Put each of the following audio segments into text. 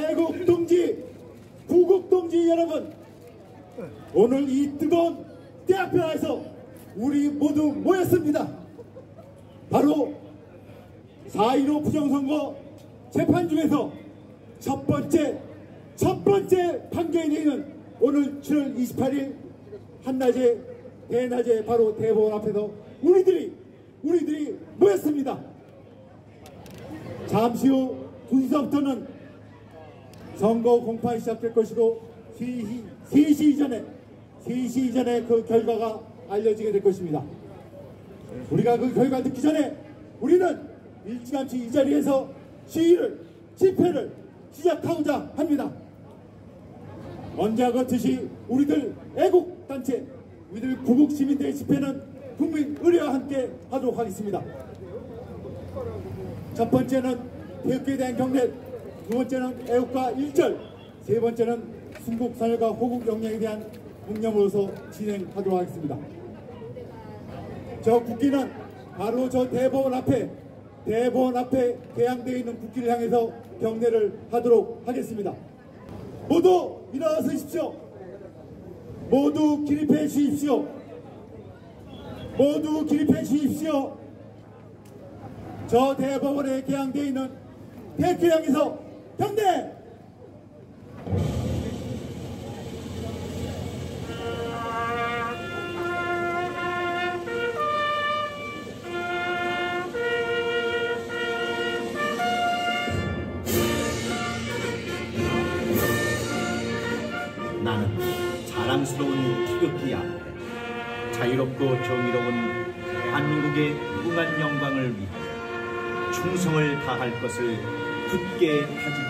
애국 동지, 구국 동지 여러분, 오늘 이 뜨거운 때 앞에서 우리 모두 모였습니다. 바로 4.15 부정선거 재판 중에서 첫 번째 판결이 되는 오늘 7월 28일 한낮에 대낮에 바로 대법원 앞에서 우리들이 모였습니다. 잠시 후 2시서부터는 선거 공판이 시작될 것이고 3시 이전에 그 결과가 알려지게 될 것입니다. 우리가 그 결과 듣기 전에 우리는 일찌감치 이 자리에서 집회를 시작하고자 합니다. 언제와 같듯이 우리들 애국단체, 우리들 구국시민들의 집회는 국민 의례와 함께 하도록 하겠습니다. 첫 번째는 태극기에 대한 경례, 두 번째는 애국가 1절, 세 번째는 순국선열과 호국 영령에 대한 묵념으로서 진행하도록 하겠습니다. 저 국기는 바로 저 대법원 앞에 개양되어 있는 국기를 향해서 경례를 하도록 하겠습니다. 모두 일어나서십시오. 모두 기립해 주십시오. 모두 기립해 주십시오. 저 대법원에 개양되어 있는 대표를 향해서 경례! 나는 자랑스러운 태극기 앞에 자유롭고 정의로운 대한민국의 무궁한 영광을 위하여 충성을 다할 것을 굳게 다짐합니다.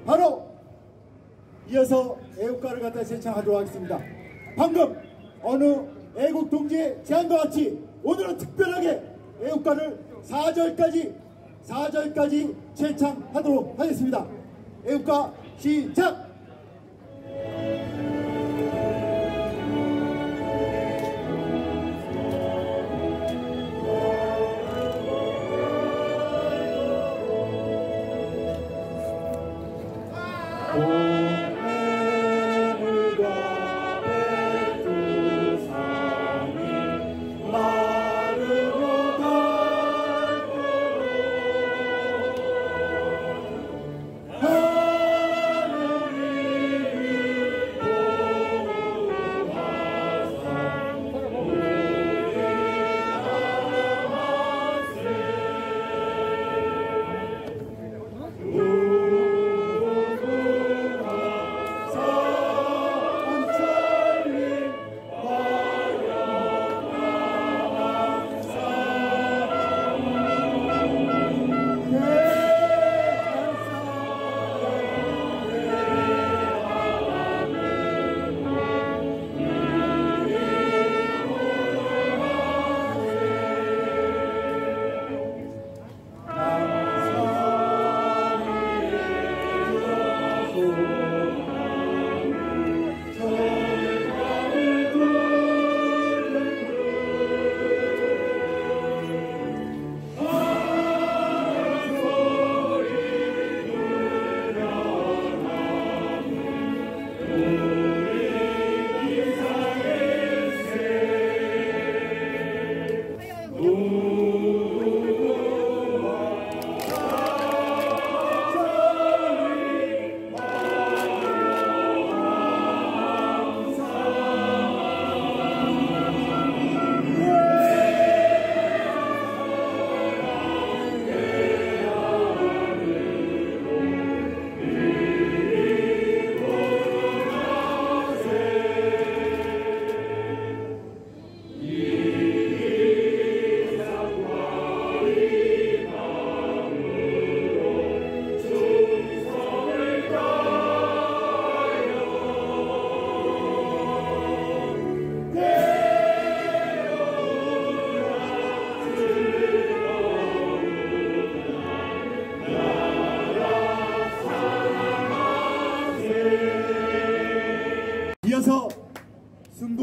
바로 이어서 애국가를 갖다 제창하도록 하겠습니다. 방금 어느 애국 동지의 제안과 같이 오늘은 특별하게 애국가를 4절까지 제창하도록 하겠습니다. 애국가 시작!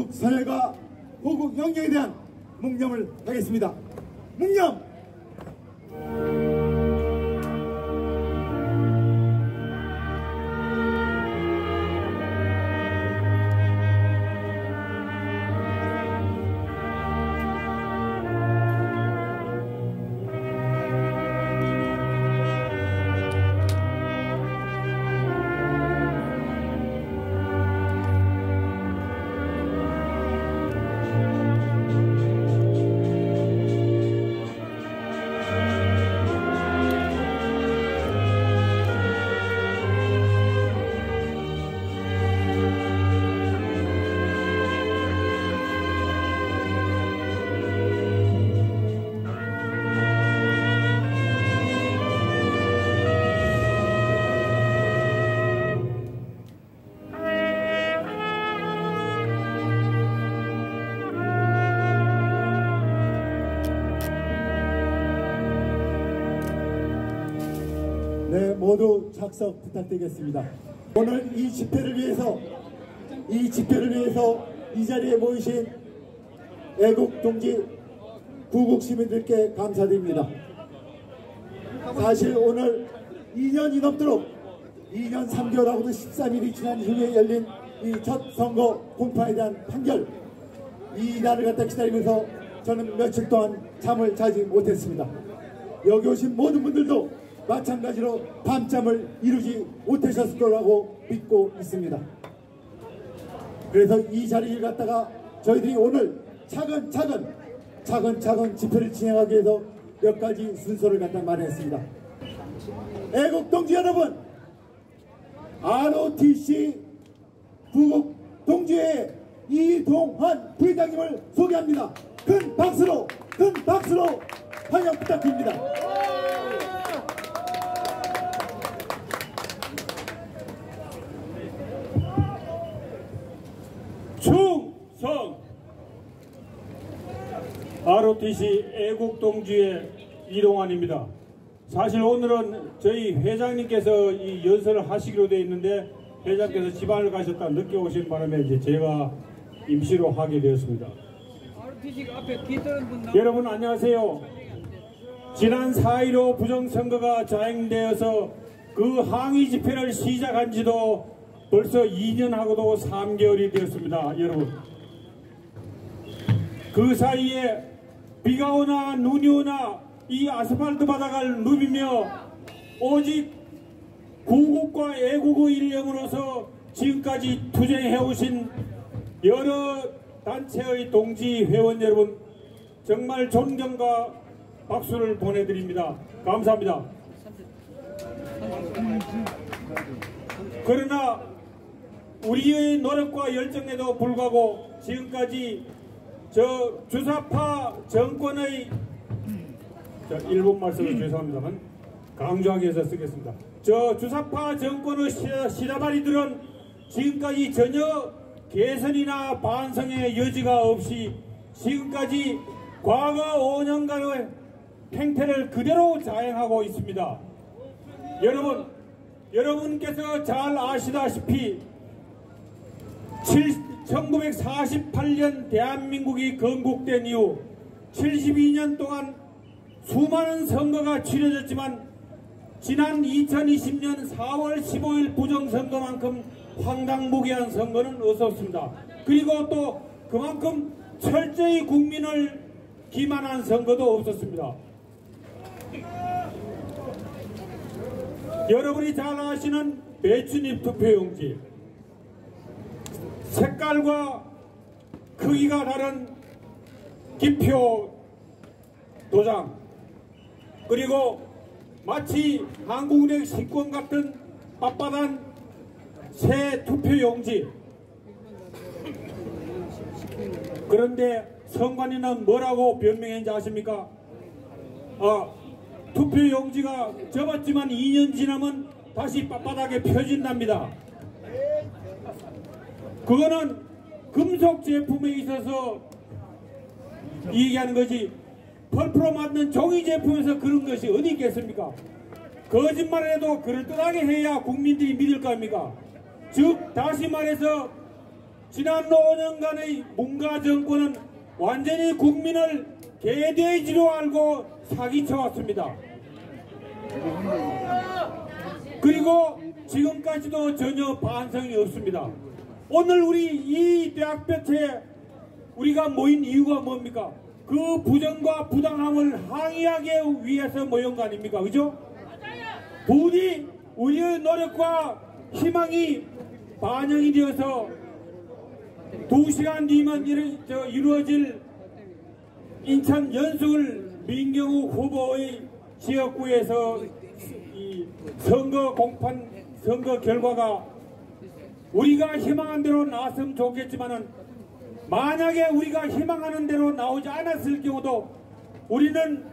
순국선열과 호국 영령에 대한 묵념을 하겠습니다. 묵념! 네, 모두 착석 부탁드리겠습니다. 오늘 이 집회를 위해서 이 자리에 모이신 애국 동지 구국 시민들께 감사드립니다. 사실 오늘 2년이 넘도록 2년 3개월하고도 13일이 지난 후에 열린 이 첫 선거 공판에 대한 판결, 이 날을 갖다 기다리면서 저는 며칠 동안 잠을 자지 못했습니다. 여기 오신 모든 분들도 마찬가지로 밤잠을 이루지 못하셨을 거라고 믿고 있습니다. 그래서 이 자리를 갖다가 저희들이 오늘 차근차근 집회를 진행하기 위해서 몇 가지 순서를 갖다 마련했습니다. 애국 동지 여러분, ROTC 구국 동지회 이동환 부회장님을 소개합니다. 큰 박수로 환영 부탁드립니다. 충성! ROTC 애국동지회 이동환입니다. 사실 오늘은 저희 회장님께서 이 연설을 하시기로 되어 있는데 회장께서 지방을 가셨다 늦게 오신 바람에 이제 제가 임시로 하게 되었습니다. 여러분 안녕하세요. 지난 4.15 부정선거가 자행되어서 그 항의 집회를 시작한 지도 벌써 2년하고도 3개월이 되었습니다. 여러분, 그 사이에 비가 오나 눈이 오나 이 아스팔트 바닥을 누비며 오직 구국과 애국의 일념으로서 지금까지 투쟁해오신 여러 단체의 동지 회원 여러분, 정말 존경과 박수를 보내드립니다. 감사합니다. 그러나 우리의 노력과 열정에도 불구하고 지금까지 저 주사파 정권의 일본 말씀을 죄송합니다만 강조하기 위해서 쓰겠습니다. 저 주사파 정권의 시다바리들은 지금까지 전혀 개선이나 반성의 여지가 없이 지금까지 과거 5년간의 행태를 그대로 자행하고 있습니다. 여러분께서 잘 아시다시피 1948년 대한민국이 건국된 이후 72년 동안 수많은 선거가 치러졌지만 지난 2020년 4월 15일 부정선거만큼 황당무계한 선거는 없었습니다. 그리고 또 그만큼 철저히 국민을 기만한 선거도 없었습니다. 여러분이 잘 아시는 배춧잎 투표용지, 색깔과 크기가 다른 기표 도장, 그리고 마치 한국은행 식권 같은 빳빳한 새 투표용지. 그런데 선관위는 뭐라고 변명했는지 아십니까? 투표용지가 접었지만 2년 지나면 다시 빳빳하게 펴진답니다. 그거는 금속 제품에 있어서 얘기하는 거지 펄프로 만든 종이 제품에서 그런 것이 어디 있겠습니까? 거짓말을 해도 그럴듯하게 해야 국민들이 믿을 거 아닙니까? 즉 다시 말해서 지난 5년간의 문가 정권은 완전히 국민을 개돼지로 알고 사기쳐왔습니다. 그리고 지금까지도 전혀 반성이 없습니다. 오늘 우리 이 대학볕에 우리가 모인 이유가 뭡니까? 그 부정과 부당함을 항의하기 위해서 모인 거 아닙니까? 그죠? 부디 우리의 노력과 희망이 반영이 되어서 2시간 뒤면 이루어질 인천 연수을 민경우 후보의 지역구에서 이 선거 공판 선거 결과가 우리가 희망한 대로 나왔으면 좋겠지만은 만약에 우리가 희망하는 대로 나오지 않았을 경우도 우리는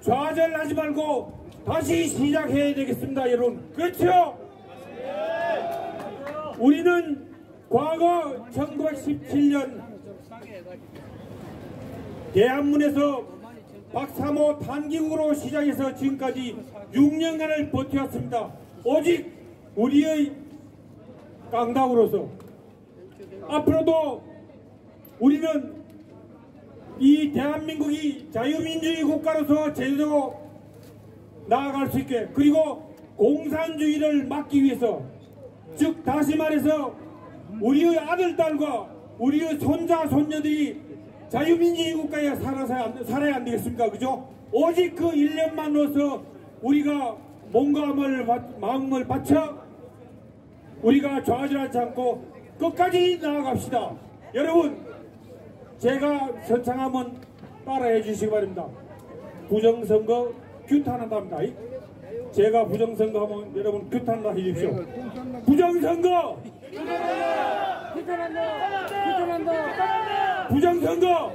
좌절하지 말고 다시 시작해야 되겠습니다, 여러분. 그렇죠? 우리는 과거 1917년 대한문에서 박사모 단기국으로 시작해서 지금까지 6년간을 버텨왔습니다. 오직 우리의 깡다구로서 앞으로도 우리는 이 대한민국이 자유민주주의 국가로서 제대로 나아갈 수 있게, 그리고 공산주의를 막기 위해서, 즉 다시 말해서 우리의 아들, 딸과 우리의 손자, 손녀들이 자유민주주의 국가에 살아야 안 되겠습니까? 그죠? 오직 그 일념만으로서 우리가 마음을 바쳐 우리가 좌절하지 않고 끝까지 나아갑시다. 여러분, 제가 선창하면 따라해 주시기 바랍니다. 부정선거 규탄한답니다. 제가 부정선거 하면 여러분 규탄한다 해주십시오. 부정선거! 부정선거!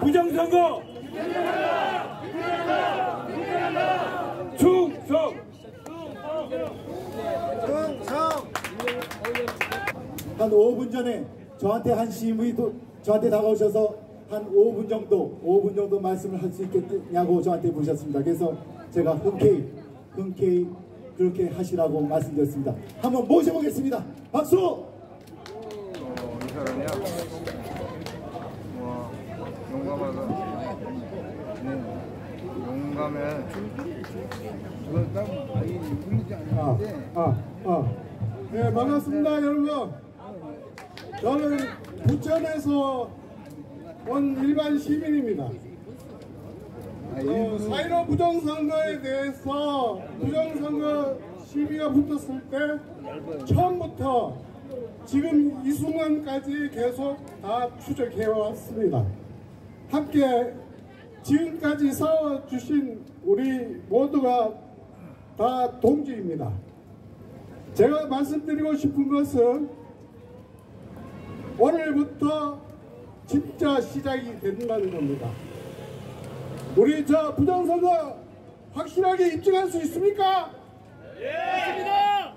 부정선거! 충성! 한 5분 전에 저한테 한 시민이 저한테 다가오셔서 한 5분 정도 말씀을 할 수 있겠냐고 저한테 물으셨습니다. 그래서 제가 흔쾌히 그렇게 하시라고 말씀드렸습니다. 한번 모셔보겠습니다. 박수! 이 사람이야? 와, 용감하다. 용감해. 그건 딱 울리지 않는데. 네, 반갑습니다, 여러분. 저는 부천에서 온 일반 시민입니다. 4.15 부정선거에 대해서 부정선거 시비가 붙었을 때 처음부터 지금 이 순간까지 계속 다 추적해왔습니다. 함께 지금까지 싸워주신 우리 모두가 다 동지입니다. 제가 말씀드리고 싶은 것은 오늘부터 진짜 시작이 된다는 겁니다. 우리 저 부정선거 확실하게 입증할 수 있습니까? 예! 있습니다!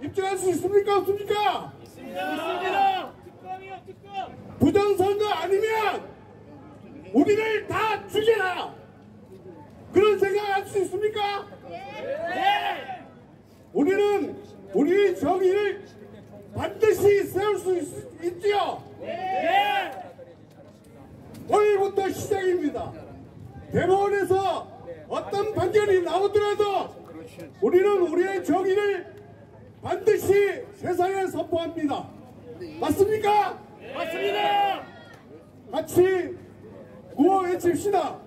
입증할 수 있습니까? 없습니까? 있습니다! 특검이요, 특검! 부정선거 아니면 우리를 다 죽여라! 그런 생각할 수 있습니까? 예! 우리는 우리의 정의를 반드시 세울 수 있지요. 예! 오늘부터 시작입니다. 대법원에서 어떤 판결이 나오더라도 우리는 우리의 정의를 반드시 세상에 선포합니다. 맞습니까? 맞습니다! 같이 구호 외칩시다.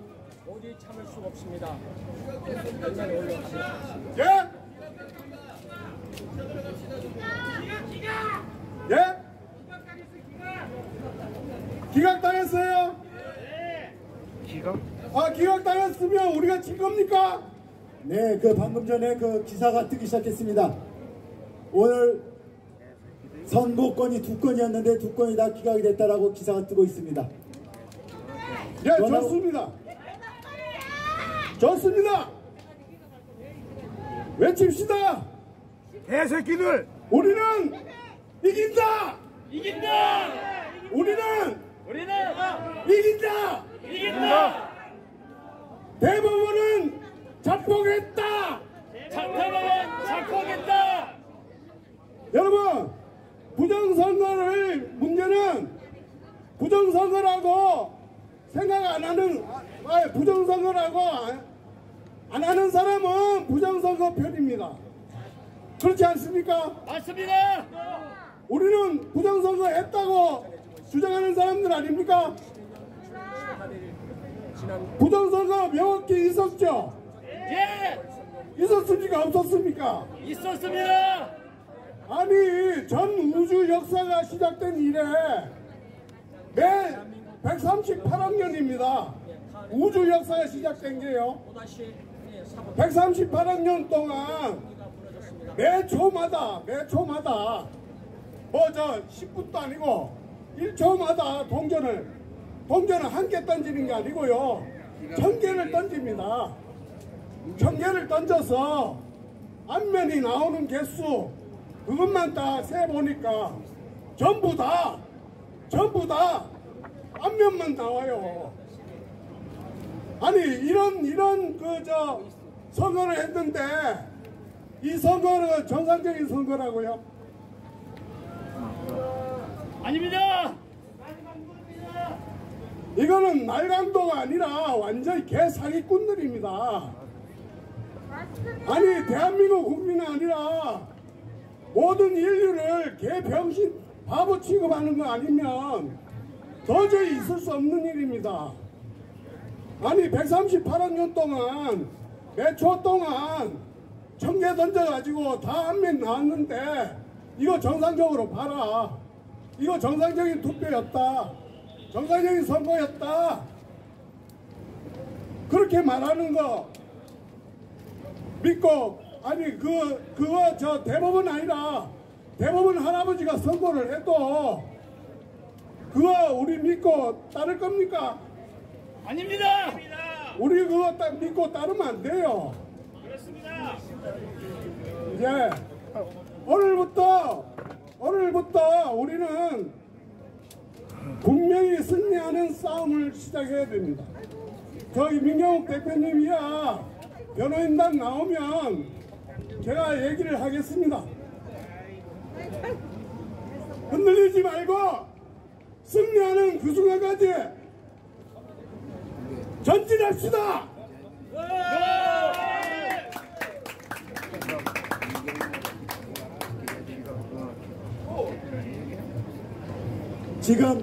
어디 참을 수 없습니다. 예? 예? 기각당했어요? 기각? 기각당했으면 우리가 진 겁니까? 네, 그 방금 전에 그 기사가 뜨기 시작했습니다. 오늘 선고건이 2건이었는데 2건이 다 기각이 됐다라고 기사가 뜨고 있습니다. 예, 좋습니다. 좋습니다. 외칩시다. 개새끼들! 우리는 이긴다. 이긴다! 우리는 우리는 이긴다. 이긴다! 대법원은 작동했다. 작품은 작곡했다! 여러분, 부정선거를 문제는 부정선거라고 생각 안 하는, 부정선거라고 안 하는 사람은 부정선거 편입니다. 그렇지 않습니까? 맞습니다. 우리는 부정선거 했다고 주장하는 사람들 아닙니까? 부정선거 명확히 있었죠? 예, 있었습니까? 없었습니까? 있었습니다. 아니, 전 우주 역사가 시작된 이래 매 138학년입니다. 우주 역사가 시작된 게요. 138학년 동안 매 초마다 뭐 저 10분도 아니고 1초마다 동전을 한 개 던지는 게 아니고요. 1000개를 던집니다. 1000개를 던져서 앞면이 나오는 개수 그것만 다 세보니까 전부 다 앞면만 나와요. 아니 이런 선거를 했는데 이 선거는 정상적인 선거라고요? 아닙니다. 이거는 날강도가 아니라 완전히 개사기꾼들입니다. 아니 대한민국 국민이 아니라 모든 인류를 개병신 바보 취급하는 거 아니면 도저히 있을 수 없는 일입니다. 아니 138학년 동안 몇 초 동안 1000개 던져가지고 다 앞면 나왔는데 이거 정상적으로 봐라. 이거 정상적인 투표였다. 정상적인 선거였다. 그렇게 말하는 거 믿고 아니 그거 저 대법원 아니라 대법원 할아버지가 선거를 해도 그거 우리 믿고 따를 겁니까? 아닙니다. 우리 그거 딱 믿고 따르면 안 돼요. 그렇습니다. 이제 오늘부터 우리는 분명히 승리하는 싸움을 시작해야 됩니다. 저희 민경욱 대표님이야 변호인단 나오면 제가 얘기를 하겠습니다. 흔들리지 말고 승리하는 그 순간까지 전진합시다. 지금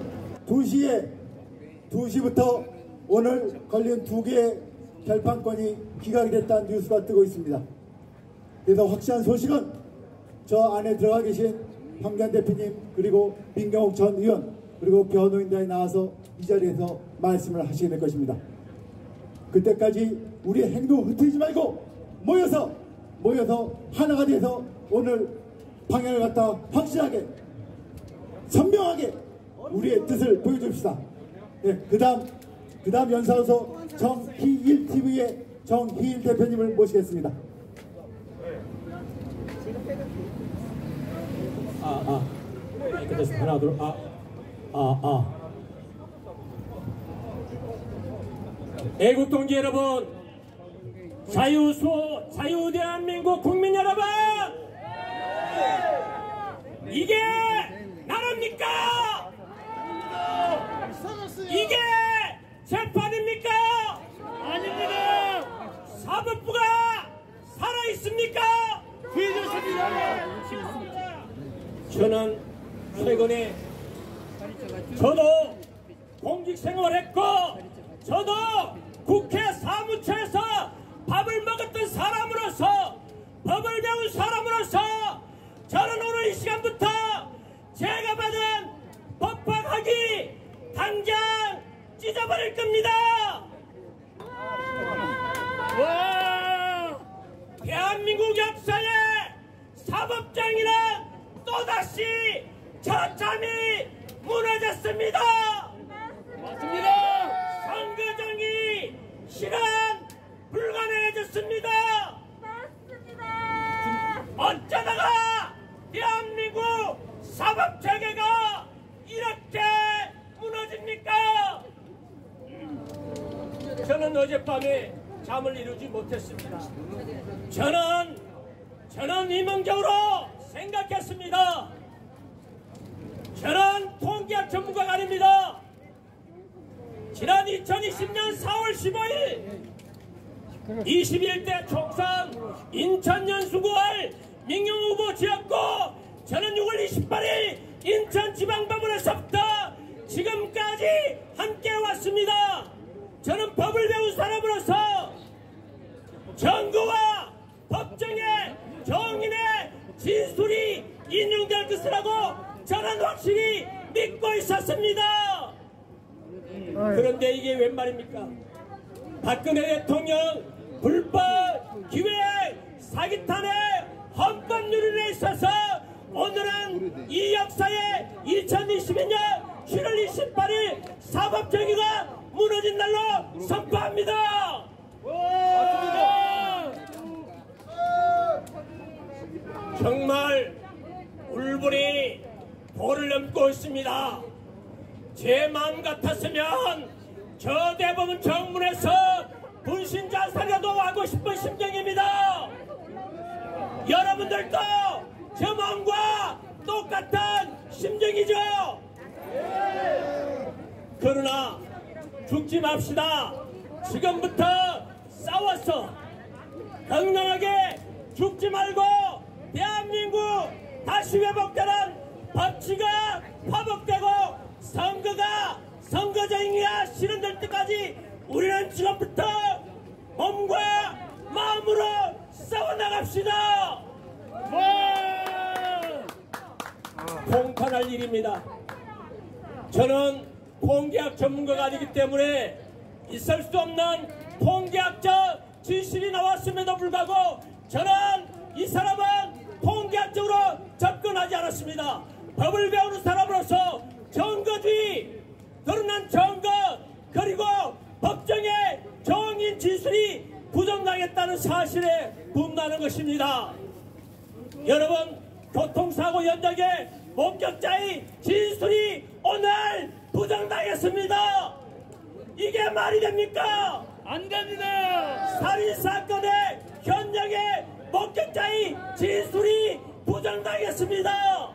2시부터 오늘 걸린 2개의 결판권이 기각이 됐다는 뉴스가 뜨고 있습니다. 그래서 확실한 소식은 저 안에 들어가 계신 황교안 대표님 그리고 민경욱 전 의원 그리고 변호인단이 나와서 이 자리에서 말씀을 하시게 될 것입니다. 그때까지 우리의 행동 흐트리지 말고 모여서 하나가 돼서 오늘 방향을 갖다 확실하게 선명하게 우리의 뜻을 보여줍시다. 네, 그다음 연사로서 정희일 TV의 정희일 대표님을 모시겠습니다. 하나 둘 애국 동지 여러분, 자유 대한민국 국민 여러분, 이게 나라입니까? 이게 재판입니까? 아닙니다. 사법부가 살아있습니까? 뒤졌습니다. 저는 최근에 저도 공직 생활했고 저도 국회 사무처에서 밥을 먹었던 사람으로서 법을 배운 사람으로서 저는 오늘 이 시간부터 제가 받은 법학학위 당장 찢어버릴 겁니다. 와! 대한민국 역사에 사법정의는 또다시 처참히 무너졌습니다. 맞습니다. 선거정의 실현 불가능해졌습니다. 어쩌다가 대한민국 사법체계가 이렇게 무너집니까? 저는 어젯밤에 잠을 이루지 못했습니다. 저는 이명적으로 생각했습니다. 저는 통계학 전문가가 아닙니다. 지난 2020년 4월 15일 21대 총선 인천 연수구를 민경후보 지었고 저는 6월 28일 인천지방법원에서부터 지금까지 함께 왔습니다. 저는 법을 배운 사람으로서 정부와 법정의 정인의 진술이 인용될 것이라고 저는 확실히 믿고 있었습니다. 그런데 이게 웬 말입니까? 박근혜 대통령 불법 기획 사기탄의 헌법유린에 있어서 오늘은 이 역사에 2022년 7월 28일 사법정의가 무너진 날로 선포합니다. 정말 울분이 도를 넘고 있습니다. 제 마음 같았으면 저 대법원 정문에서 분신자살이라도 하고 싶은 심정입니다. 여러분들도 저 마음과 똑같은 심정이죠. 그러나 죽지 맙시다. 지금부터 싸워서 건강하게 죽지 말고 대한민국 다시 회복되는 법치가 화복되고 선거정의가 실현될 때까지 우리는 지금부터 몸과 마음으로 싸워나갑시다. 공판할 일입니다. 저는 통계학 전문가가 아니기 때문에 있을 수 없는 통계학적 진실이 나왔음에도 불구하고 저는 이 사람은 통계학적으로 접근하지 않았습니다. 법을 배우는 사람으로서 정거주의, 드러난 정거, 그리고 법정의 정인 진술이 부정당했다는 사실에 분노하는 것입니다. 여러분, 교통사고 현장의 목격자의 진술이 오늘 부정당했습니다. 이게 말이 됩니까? 안 됩니다. 살인사건의 현장의 목격자의 진술이 부정당했습니다.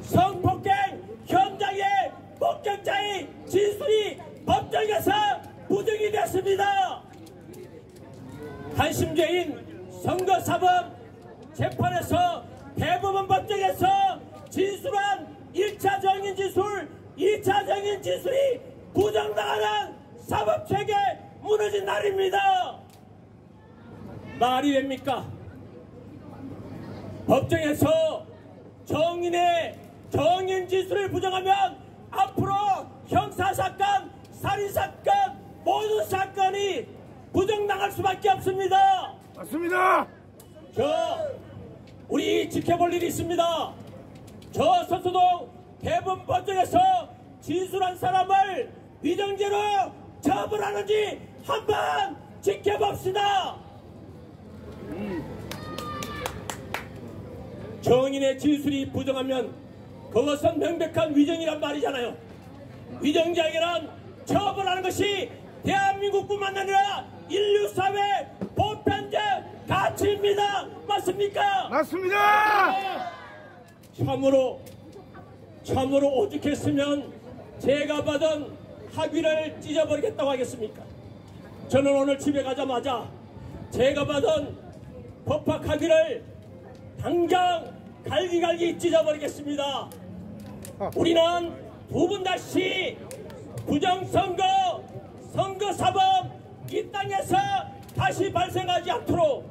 성폭행 현장의 목격자의 진술이 법정에서 부정이 됐습니다. 한심죄인 선거사범 재판에서 대법원 법정에서 진술한 1차 정인 진술, 2차 정인 진술이 부정당하는 사법체계 무너진 날입니다. 말이 됩니까? 법정에서 정인의 정인 진술을 부정하면 앞으로 형사사건, 살인사건, 모든 사건이 부정당할 수밖에 없습니다. 맞습니다. 우리 지켜볼 일이 있습니다. 저 서초동 대법원 법정에서 진술한 사람을 위정죄로 처벌하는지 한번 지켜봅시다. 정인의 진술이 부정하면 그것은 명백한 위정이란 말이잖아요. 위정죄에게는 처벌하는 것이 대한민국뿐만 아니라 인류사회 보편적 가치입니다. 맞습니까? 맞습니다. 참으로 오죽했으면 제가 받은 학위를 찢어버리겠다고 하겠습니까? 저는 오늘 집에 가자마자 제가 받은 법학 학위를 당장 갈기갈기 찢어버리겠습니다. 우리는 두 번 다시 부정선거, 선거사범 이 땅에서 다시 발생하지 않도록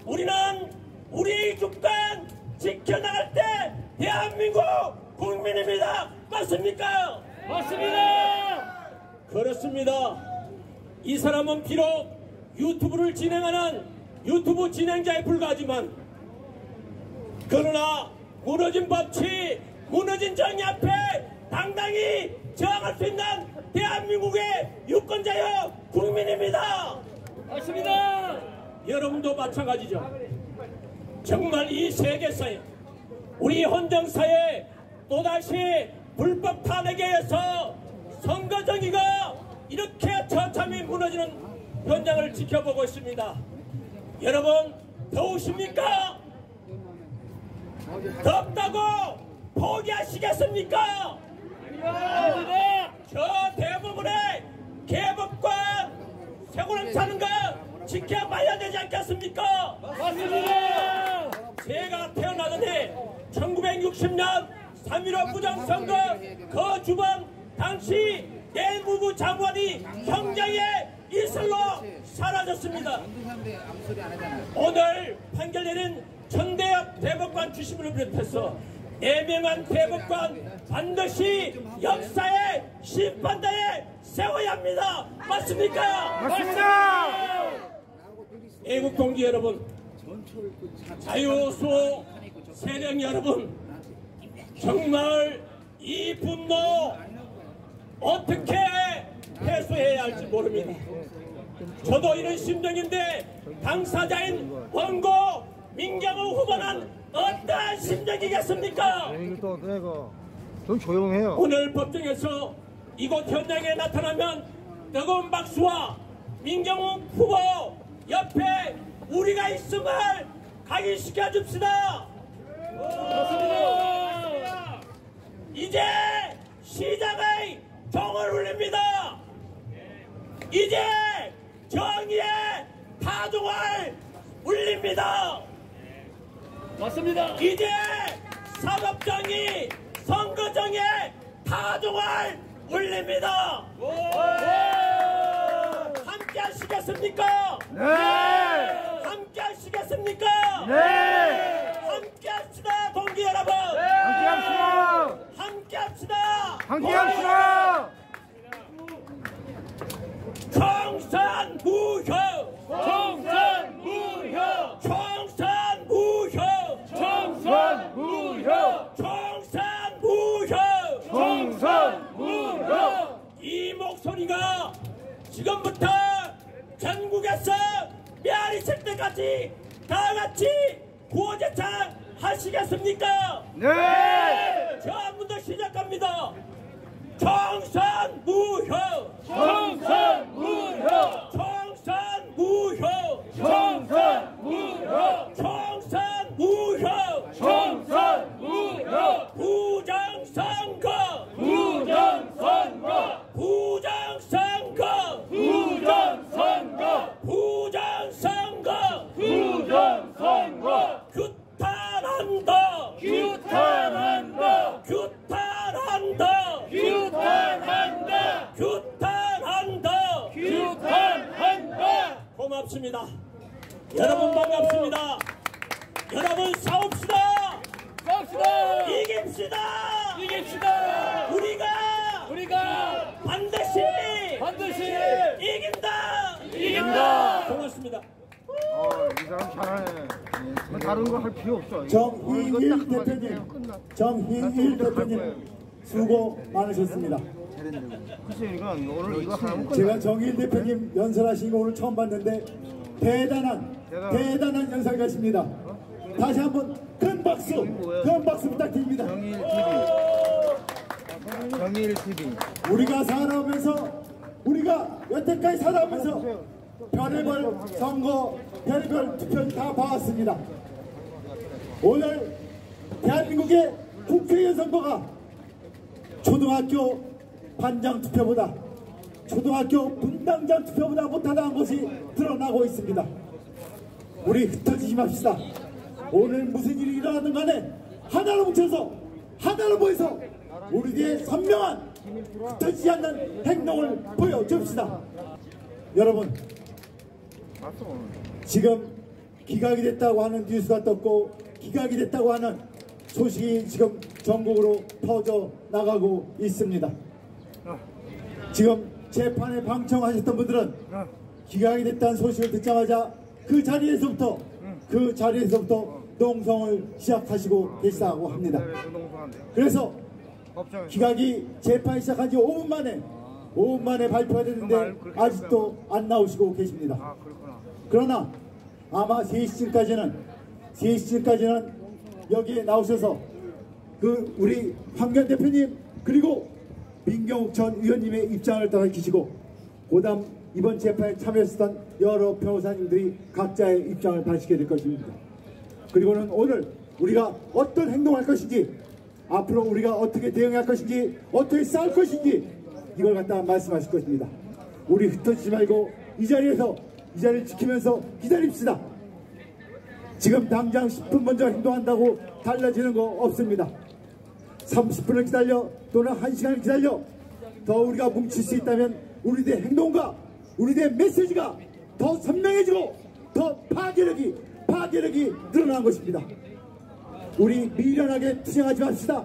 우리는 우리의 주권 지켜나갈 때 대한민국 국민입니다. 맞습니까? 맞습니다. 그렇습니다. 이 사람은 비록 유튜브를 진행하는 유튜브 진행자에 불과하지만 그러나 무너진 법치, 무너진 정의 앞에 당당히 저항할 수 있는 대한민국의 유권자여 국민입니다. 맞습니다. 여러분도 마찬가지죠. 정말 이 세계사에 우리 헌정사에 또다시 불법 탄핵에 의해서 선거정의가 이렇게 처참히 무너지는 현장을 지켜보고 있습니다. 여러분, 더우십니까? 덥다고 포기하시겠습니까? 저 대부분의 개법과 세고를 차는 거 지켜봐야 되지 않겠습니까? 맞습니다. 제가 태어나더니 1960년 3.15 부정선거 그 주범 당시 내무부 장관이 형장의 이슬로 사라졌습니다. 오늘 판결 내린 천대엽 대법관 주심을 비롯해서 4명한 대법관 반드시 역사의 심판대에 세워야 합니다. 맞습니까? 맞습니다. 애국 동지 여러분, 자유수호 세력 여러분, 정말 이 분노 어떻게 해소해야 할지 모릅니다. 저도 이런 심정인데 당사자인 원고 민경우 후보는 어떠한 심정이겠습니까? 또 내가 좀 조용해요. 오늘 법정에서 이곳 현장에 나타나면 뜨거운 박수와 민경우 후보 옆에 우리가 있음을 각인시켜 줍시다. 이제 시장의 종을 울립니다. 이제 정의의 타종을 울립니다. 맞습니다. 이제 사법정의 선거정의 타종을 울립니다. 함께 하시겠습니까? 네. 함께 하시겠습니까? 네. 함께 합시다 동기 여러분. 함께 합시다. 함께 합시다. 함께 합시다. 총선 무효. 총선 무효. 총선 무효. 총선 무효. 총선 무효. 총선 무효. 이 목소리가 지금부터 전국에서 메아리 칠 때까지 다 같이 구호제창 하시겠습니까? 네. 저 한 번 더 시작합니다. 총선 무효. 총선 무효. 총선 무효. 총선 무효. 총선 무효. 총선 무효. 부정선거. 부정선거. 부정선거. 부정선거. 부정선거. 부정선거. 규탄한다. 규탄한다. 규탄한다. 규탄한다. 규탄한다. 규탄한다. 고맙습니다. 여러분 반갑습니다. 여러분 싸웁시다. 싸웁시다. 이깁시다. 이깁시다. 우리가 반드시 이긴다. 이긴다. 고맙습니다. 이 사람 잘하네. 뭐 다른 거 할 필요 없어. 정희일 대표님, 정희일 대표님 수고 많으셨습니다. 글쎄 이건 오늘 이거 하나만 제가 정희일 대표님 연설하신 거 오늘 처음 봤는데 대단한 연설가십니다. 다시 한번 큰 박수 부탁드립니다. 정일 TV. 우리가 여태까지 살아오면서 별의별 선거, 별의별 투표 다 봐왔습니다. 오늘 대한민국의 국회의원 선거가 초등학교 반장 투표보다, 초등학교 분당장 투표보다 못하다는 것이 드러나고 있습니다. 우리 흩어지지 맙시다. 오늘 무슨 일이 일어나든 간에 하나로 뭉쳐서, 하나로 모여서 우리의 선명한 흩어지지 않는 행동을 보여줍시다. 여러분, 지금 기각이 됐다고 하는 뉴스가 떴고 기각이 됐다고 하는 소식이 지금 전국으로 퍼져 나가고 있습니다. 지금 재판에 방청하셨던 분들은 기각이 됐다는 소식을 듣자마자 그 자리에서부터 농성을 시작하시고 계시다고 합니다. 그래서 기각이 재판이 시작한 지 5분 만에 발표가 됐는데 아직도 안 나오시고 계십니다. 그러나 아마 3시쯤까지는 여기에 나오셔서 그 우리 황교안 대표님 그리고 민경욱 전 의원님의 입장을 따라주시고 그다음 이번 재판에 참여했던 여러 변호사님들이 각자의 입장을 밝히게 될 것입니다. 그리고는 오늘 우리가 어떤 행동할 것인지, 앞으로 우리가 어떻게 대응할 것인지, 어떻게 싸울 것인지 이걸 갖다 말씀하실 것입니다. 우리 흩어지지 말고 이 자리에서 이 자리를 지키면서 기다립시다. 지금 당장 10분 먼저 행동한다고 달라지는 거 없습니다. 30분을 기다려 또는 1시간을 기다려 더 우리가 뭉칠 수 있다면 우리들의 행동과 우리들의 메시지가 더 선명해지고 더 파괴력이 늘어난 것입니다. 우리 미련하게 투쟁하지 맙시다.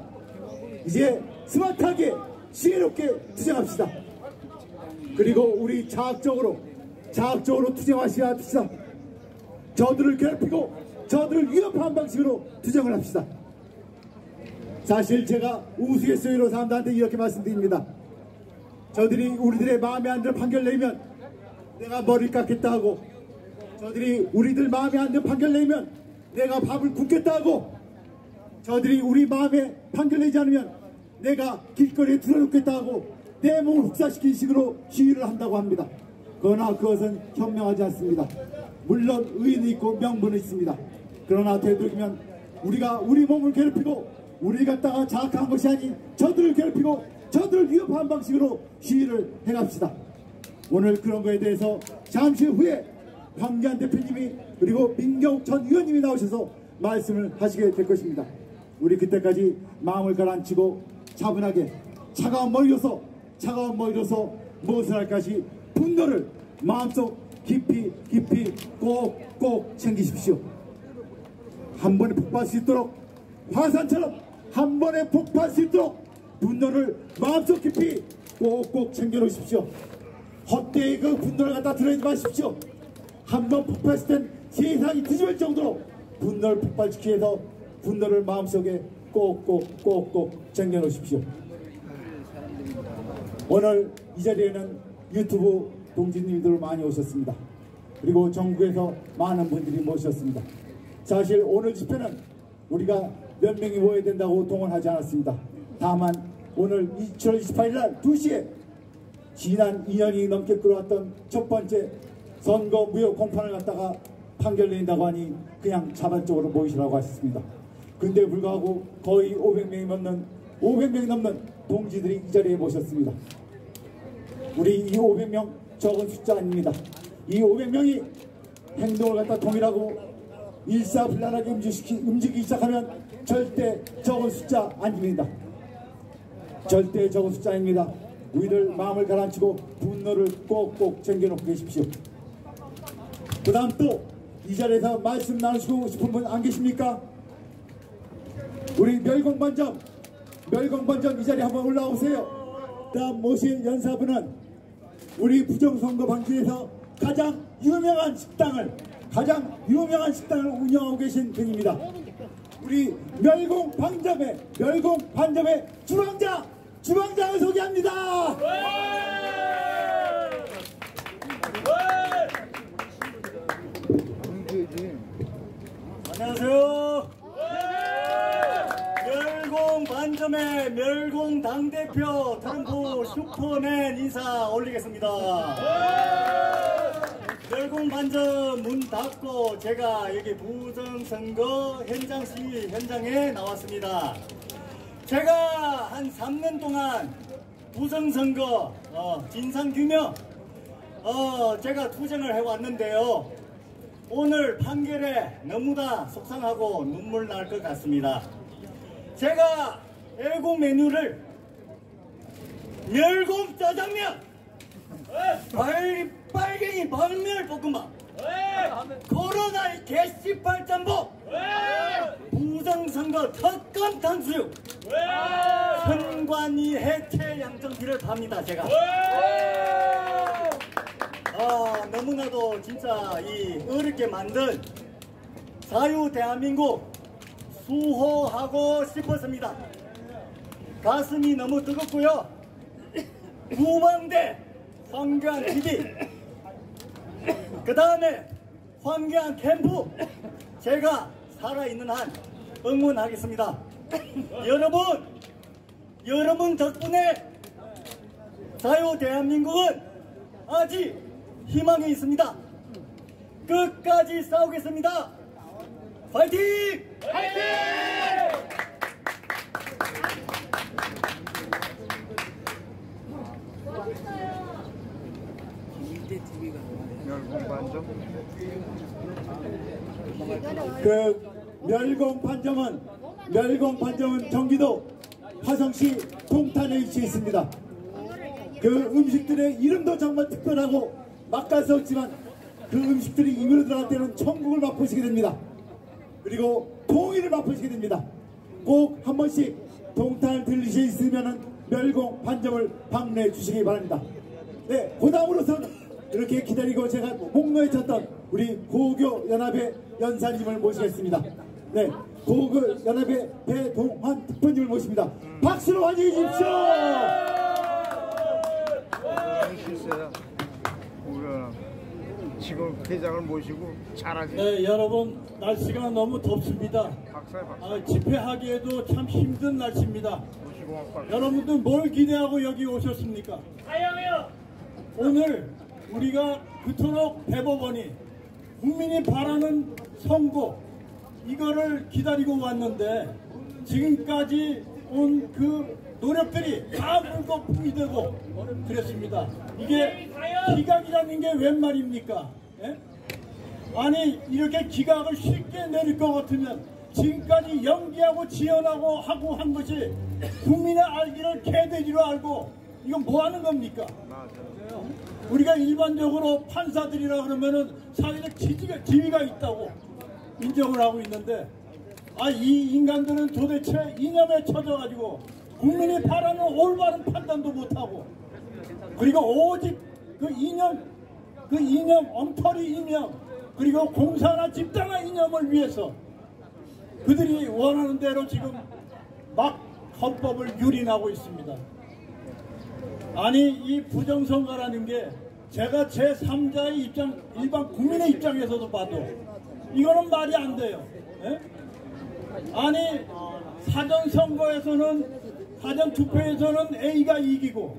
이제 스마트하게 지혜롭게 투쟁합시다. 그리고 우리 자학적으로 투쟁하시야 합시다. 저들을 괴롭히고 저들을 위협하는 방식으로 투쟁을 합시다. 사실 제가 우스갯소리로 사람들한테 이렇게 말씀드립니다. 저들이 우리들의 마음에 안 드는 판결 내리면 내가 머리를 깎겠다 하고, 저들이 우리들 마음에 안 드는 판결 내리면 내가 밥을 굶겠다 하고, 저들이 우리 마음에 판결 내지 않으면 내가 길거리에 들어놓겠다 하고 내 몸을 혹사시키는 식으로 시위를 한다고 합니다. 그러나 그것은 현명하지 않습니다. 물론 의인이 있고 명분은 있습니다. 그러나 되도록이면 우리가 우리 몸을 괴롭히고 우리 갖다가 자학한 것이 아닌 저들을 괴롭히고 저들을 위협하는 방식으로 시위를 해갑시다. 오늘 그런 거에 대해서 잠시 후에 황교안 대표님이 그리고 민경욱 전 의원님이 나오셔서 말씀을 하시게 될 것입니다. 우리 그때까지 마음을 가라앉히고 차분하게 차가운 머리로서 무엇을 할 것이 분노를 마음속 깊이 꼭꼭 챙기십시오. 한 번에 폭발할 수 있도록, 화산처럼 한 번에 폭발할 수 있도록 분노를 마음속 깊이 꼭꼭 챙겨놓으십시오. 헛되이 그 분노를 갖다 들어있지 마십시오. 한 번 폭발했을 땐 세상이 뒤집을 정도로 분노를 폭발시키기 위해서 분노를 마음속에 꼭꼭 챙겨놓으십시오. 오늘 이 자리에는 유튜브 동지님들 많이 오셨습니다. 그리고 전국에서 많은 분들이 모셨습니다. 사실 오늘 집회는 우리가 몇 명이 모여야 된다고 동원하지 않았습니다. 다만 오늘 7월 28일 날 2시에 지난 2년이 넘게 끌어왔던 첫 번째 선거 무효 공판을 갖다가 판결 내린다고 하니 그냥 자발적으로 모이시라고 하셨습니다. 근데 불구하고 거의 500명이 넘는 동지들이 이 자리에 모셨습니다. 우리 이 500명 적은 숫자 아닙니다. 이 500명이 행동을 갖다 동일하고 일사불란하게 움직이기 시작하면 절대 적은 숫자 아닙니다. 절대 적은 숫자 아닙니다. 우리들 마음을 가라앉히고 분노를 꼭꼭 챙겨놓고 계십시오. 그 다음 또 이 자리에서 말씀 나누시고 싶은 분 안 계십니까? 우리 멸공반점 이 자리에 한번 올라오세요. 다음 모실 연사분은 우리 부정선거 방지에서 가장 유명한 식당을 운영하고 계신 분입니다. 우리 멸공반점의 주방장을 소개합니다. 안녕하세요. 멸공반점의 멸공 당대표 트럼프 슈퍼맨 인사 올리겠습니다. 멸공반점 문 닫고 제가 여기 부정선거 현장 시위 현장에 나왔습니다. 제가 한 3년 동안 부정선거 진상규명 제가 투쟁을 해왔는데요. 오늘 판결에 너무나 속상하고 눈물 날 것 같습니다. 제가 애국 메뉴를 멸공 짜장면, 빨갱이 박멸 볶음밥, 코로나 개씨팔짬뽕, 부정선거 특검 탕수육, 선관위 해체 양정비를 팝니다. 제가 너무나도 진짜 이 어렵게 만든 자유 대한민국 수호하고 싶었습니다. 가슴이 너무 뜨겁고요. 구방대 황교안 TV, 그 다음에 황교안 캠프 제가 살아있는 한 응원하겠습니다. 여러분 덕분에 자유 대한민국은 아직 희망이 있습니다. 끝까지 싸우겠습니다. 파이팅! 그 멸공판정은 경기도 화성시 동탄에 위치해 있습니다. 그 음식들의 이름도 정말 특별하고 맛깔스럽지만 그 음식들이 입으로 들어갈 때는 천국을 맛보시게 됩니다. 그리고 통일을 맛보시게 됩니다. 꼭 한 번씩 동탄을 들리시 있으면은 멸공판정을 방문해 주시기 바랍니다. 네, 그 다음으로서는 이렇게 기다리고 제가 목놓에 쳤던 우리 고교연합의 연사님을 모시겠습니다. 네, 고교연합의 배동환 특보님을 모십니다. 박수로 환영해 주십시오. 실세야. 우리가 지금 회장을 모시고 잘하지. 네, 여러분 날씨가 너무 덥습니다. 박사야, 박사. 집회하기에도 참 힘든 날씨입니다. 모시고 박사. 여러분들 뭘 기대하고 여기 오셨습니까? 오늘 우리가 그토록 대법원이 국민이 바라는 선고 이거를 기다리고 왔는데 지금까지 온 그 노력들이 다 물거품이 되고 그랬습니다. 이게 기각이라는 게 웬 말입니까? 예? 아니 이렇게 기각을 쉽게 내릴 것 같으면 지금까지 연기하고 지연하고 하고 한 것이 국민의 알기를 개돼지로 알고 이건 뭐 하는 겁니까? 우리가 일반적으로 판사들이라 그러면은 사회적 지위가 있다고 인정을 하고 있는데 이 인간들은 도대체 이념에 쳐져가지고 국민이 바라는 올바른 판단도 못하고 그리고 오직 그 이념 엉터리 이념 그리고 공사나 집단화 이념을 위해서 그들이 원하는 대로 지금 막 헌법을 유린하고 있습니다. 아니 이 부정선거라는 게 제가 제3자의 입장 일반 국민의 입장에서도 봐도 이거는 말이 안 돼요. 예? 아니 사전투표에서는 A가 이기고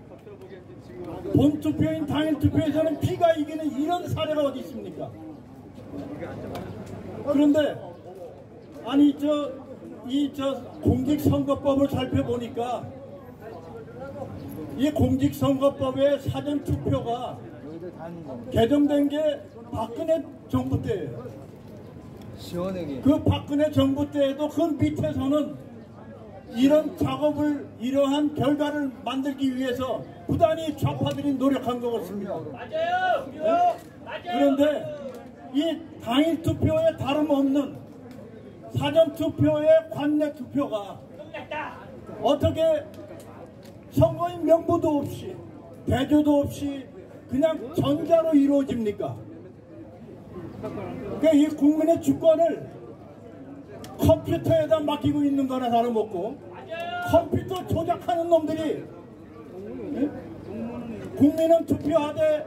본투표인 당일투표에서는 B가 이기는 이런 사례가 어디 있습니까? 그런데 아니 저 공직선거법을 살펴보니까 이 공직선거법의 사전투표가 개정된 게 박근혜 정부 때예요. 그 박근혜 정부 때에도 그 밑에서는 이런 작업을 이러한 결과를 만들기 위해서 부단히 좌파들이 노력한 것 같습니다. 맞아요. 네? 그런데 이 당일 투표에 다름없는 사전 투표의 관내 투표가 어떻게 선거인 명부도 없이 대조도 없이 그냥 전자로 이루어집니까? 그러니까 이 국민의 주권을 컴퓨터에다 맡기고 있는 거나 다름없고 컴퓨터 조작하는 놈들이 국민은 투표하되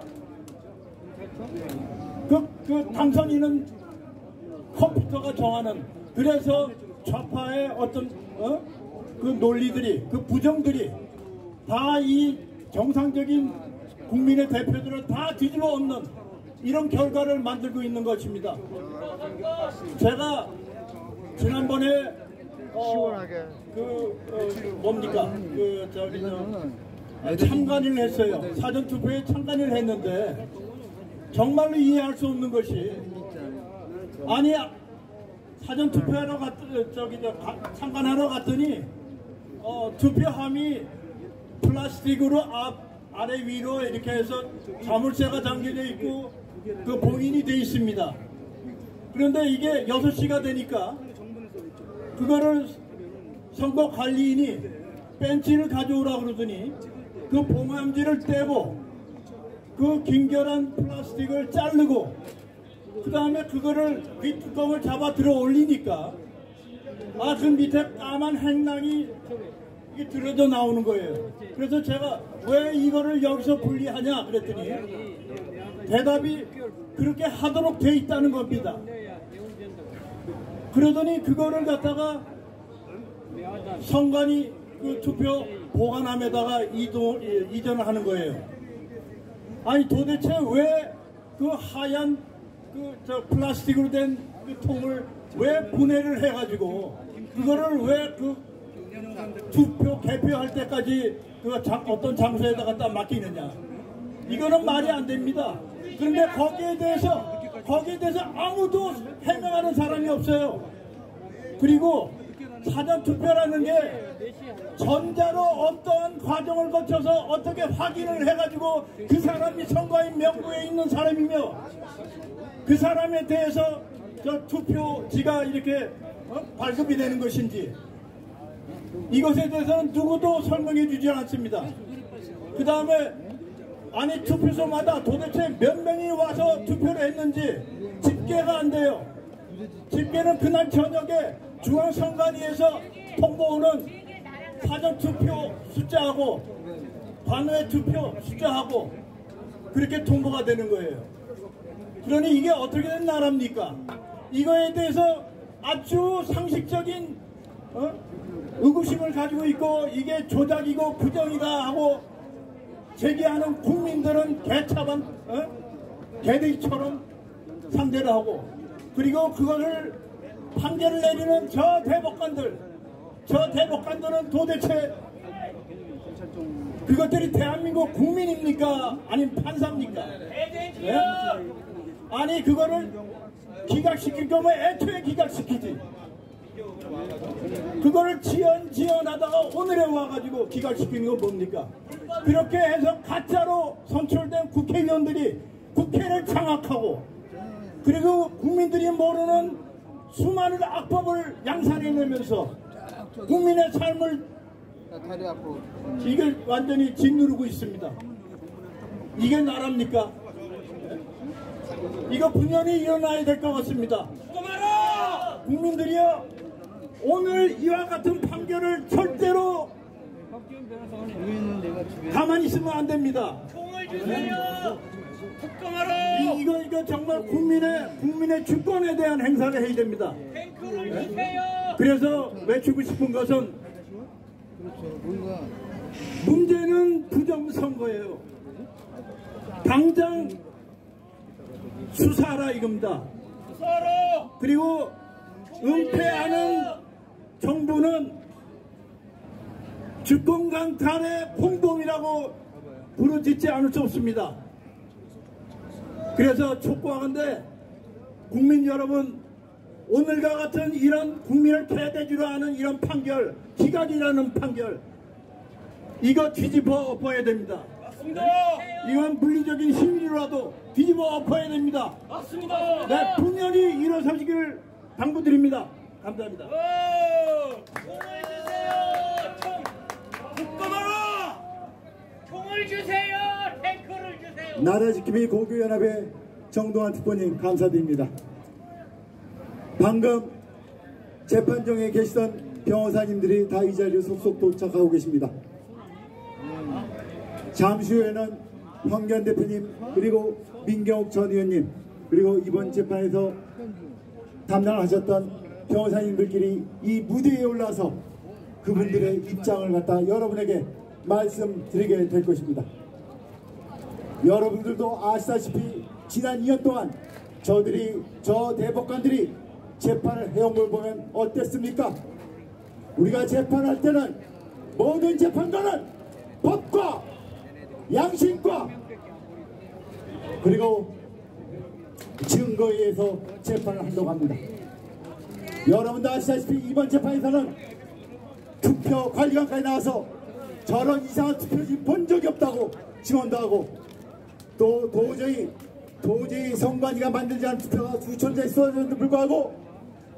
그 당선인은 컴퓨터가 정하는 그래서 좌파의 어떤 그 논리들이 그 부정들이 다 이 정상적인 국민의 대표들을 다 뒤집어 엎는 이런 결과를 만들고 있는 것입니다. 제가 지난번에 참관을 했어요. 사전투표에 참관을 했는데 정말로 이해할 수 없는 것이 아니 사전투표하러 참관하러 갔더니 투표함이 플라스틱으로 아래 위로 이렇게 해서 자물쇠가 잠겨져 있고 그 봉인이 돼 있습니다. 그런데 이게 6시가 되니까 그거를 선거관리인이 벤치를 가져오라 그러더니 그 봉함지를 떼고 그 긴결한 플라스틱을 자르고 그 다음에 그거를 윗뚜껑을 잡아 들어 올리니까 그 밑에 까만 행랑이 이게 들어져 나오는 거예요. 그래서 제가 왜 이거를 여기서 분리하냐 그랬더니 대답이 그렇게 하도록 돼 있다는 겁니다. 그러더니 그거를 갖다가 선관위 그 투표 보관함에다가 이전을 하는 거예요. 아니 도대체 왜 그 하얀 플라스틱으로 된 그 통을 왜 분해를 해가지고 그거를 왜 그 투표 개표할 때까지 그 어떤 장소에다 갖다 맡기느냐? 이거는 말이 안 됩니다. 그런데 거기에 대해서 아무도 해명하는 사람이 없어요. 그리고 사전 투표라는 게 전자로 어떠한 과정을 거쳐서 어떻게 확인을 해가지고 그 사람이 선거인 명부에 있는 사람이며 그 사람에 대해서 저 투표지가 이렇게 발급이 되는 것인지 이것에 대해서는 누구도 설명해 주지 않습니다. 그 다음에 아니 투표소마다 도대체 몇 명이 와서 투표를 했는지 집계가 안 돼요. 집계는 그날 저녁에 중앙선관위에서 통보오는 사전투표 숫자하고 관외 투표 숫자하고 그렇게 통보가 되는 거예요. 그러니 이게 어떻게 된 나라입니까? 이거에 대해서 아주 상식적인 의구심을 가지고 있고 이게 조작이고 부정이다 하고 제기하는 국민들은 개차반 개돼지처럼 상대를 하고 그리고 그것을 판결을 내리는 저 대법관들은 도대체 그것들이 대한민국 국민입니까? 아니면 판사입니까? 네? 아니 그거를 기각시킬 거면 애초에 기각시키지. 그거를 지연하다가 오늘에 와가지고 기각시키는 건 뭡니까? 그렇게 해서 가짜로 선출된 국회의원들이 국회를 장악하고 그리고 국민들이 모르는 수많은 악법을 양산해내면서 국민의 삶을 이걸 완전히 짓누르고 있습니다. 이게 나라입니까? 이거 분명히 일어나야 될 것 같습니다. 국민들이요 오늘 이와 같은 판결을 절대로 가만히 있으면 안 됩니다. 총을 주세요. 특검하라. 이거 정말 국민의 주권에 대한 행사를 해야 됩니다. 탱크를 주세요. 그래서 외치고 싶은 것은 문제는 부정선거예요. 당장 수사하라 이겁니다. 수사하라. 그리고 은폐하는 정부는 주권 강탈의 공범이라고 부르짖지 않을 수 없습니다. 그래서 촉구하건대 국민 여러분 오늘과 같은 이런 국민을 개돼지로 하는 이런 판결 기각이라는 판결 이거 뒤집어 엎어야 됩니다. 맞습니다. 이건 물리적인 힘으로라도 뒤집어 엎어야 됩니다. 맞습니다. 네, 분명히 일어서시기를 당부드립니다. 감사합니다. 총을 주세요. 특검하라. 총을 주세요. 탱크를 주세요. 나라지킴이 고교연합의 정동환 특보님 감사드립니다. 방금 재판정에 계시던 변호사님들이 다 이 자리에 속속 도착하고 계십니다. 잠시 후에는 황교안 대표님 그리고 민경욱 전 의원님 그리고 이번 재판에서 담당을 하셨던 변호사님들끼리 이 무대에 올라서 그분들의 입장을 갖다 여러분에게 말씀드리게 될 것입니다. 여러분들도 아시다시피 지난 2년 동안 저 대법관들이 재판을 해온 걸 보면 어땠습니까? 우리가 재판할 때는 모든 재판관은 법과 양심과 그리고 증거에 의해서 재판을 하려고 합니다. 여러분도 아시다시피 이번 재판에서는 투표관리관까지 나와서 저런 이상한 투표지 본 적이 없다고 증언도 하고 또 도저히 선관위가 만들지 않은 투표가 수천자에 쏟아졌는데도 불구하고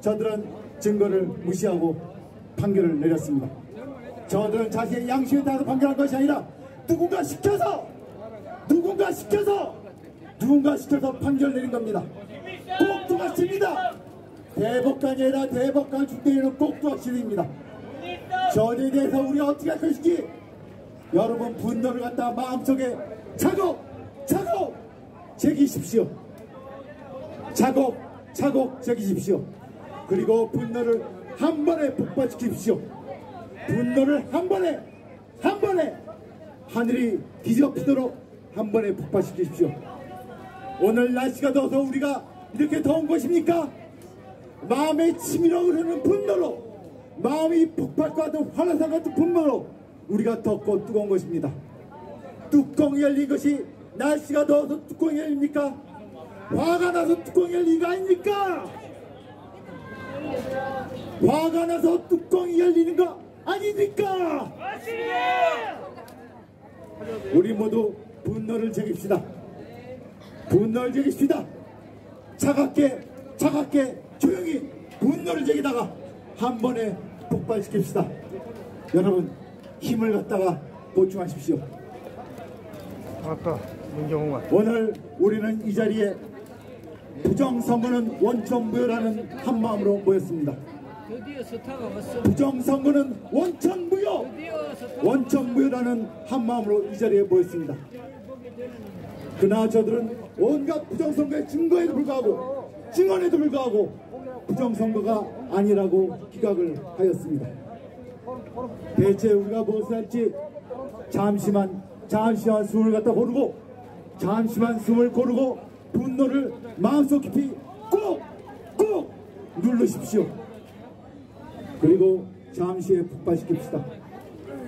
저들은 증거를 무시하고 판결을 내렸습니다. 저들은 자신의 양심에 따라서 판결한 것이 아니라 누군가 시켜서 판결 내린 겁니다. 꼭두각시입니다. 대법관이 아니라 대법관 중대위는 꼭두각시입니다. 저들에 대해서 우리가 어떻게 할 것인지 여러분 분노를 갖다 마음속에 차곡차곡 새기십시오. 차곡차곡 새기십시오. 그리고 분노를 한 번에 폭발시키십시오. 분노를 한 번에 하늘이 뒤집히도록 한 번에 폭발시키십시오. 오늘 날씨가 더워서 우리가 이렇게 더운 것입니까? 마음에 치밀어 흐르는 분노로, 마음이 폭발과 같은 환란산 같은 분노로 우리가 덥고 뜨거운 것입니다. 뚜껑이 열린 것이 날씨가 더워서 뚜껑이 열립니까? 화가 나서 뚜껑이 열린 거 아닙니까? 화가 나서 뚜껑이 열리는 거 아닙니까? 우리 모두 분노를 즐깁시다. 분노를 즐깁시다. 차갑게 조용히 분노를 즐기다가 한 번에 폭발시킵시다. 여러분 힘을 갖다가 보충하십시오. 아까 문정호가 오늘 우리는 이 자리에 부정선거는 원천무효라는 한마음으로 모였습니다. 부정선거는 원천무효라는 한마음으로 이 자리에 모였습니다. 그러나 저들은 온갖 부정선거의 증언에도 불구하고 부정선거가 아니라고 기각을 하였습니다. 대체 우리가 무엇을 할지 잠시만 숨을 갖다 고르고, 잠시만 숨을 고르고 분노를 마음속 깊이 꾹 누르십시오. 그리고 잠시 후에 폭발시킵시다.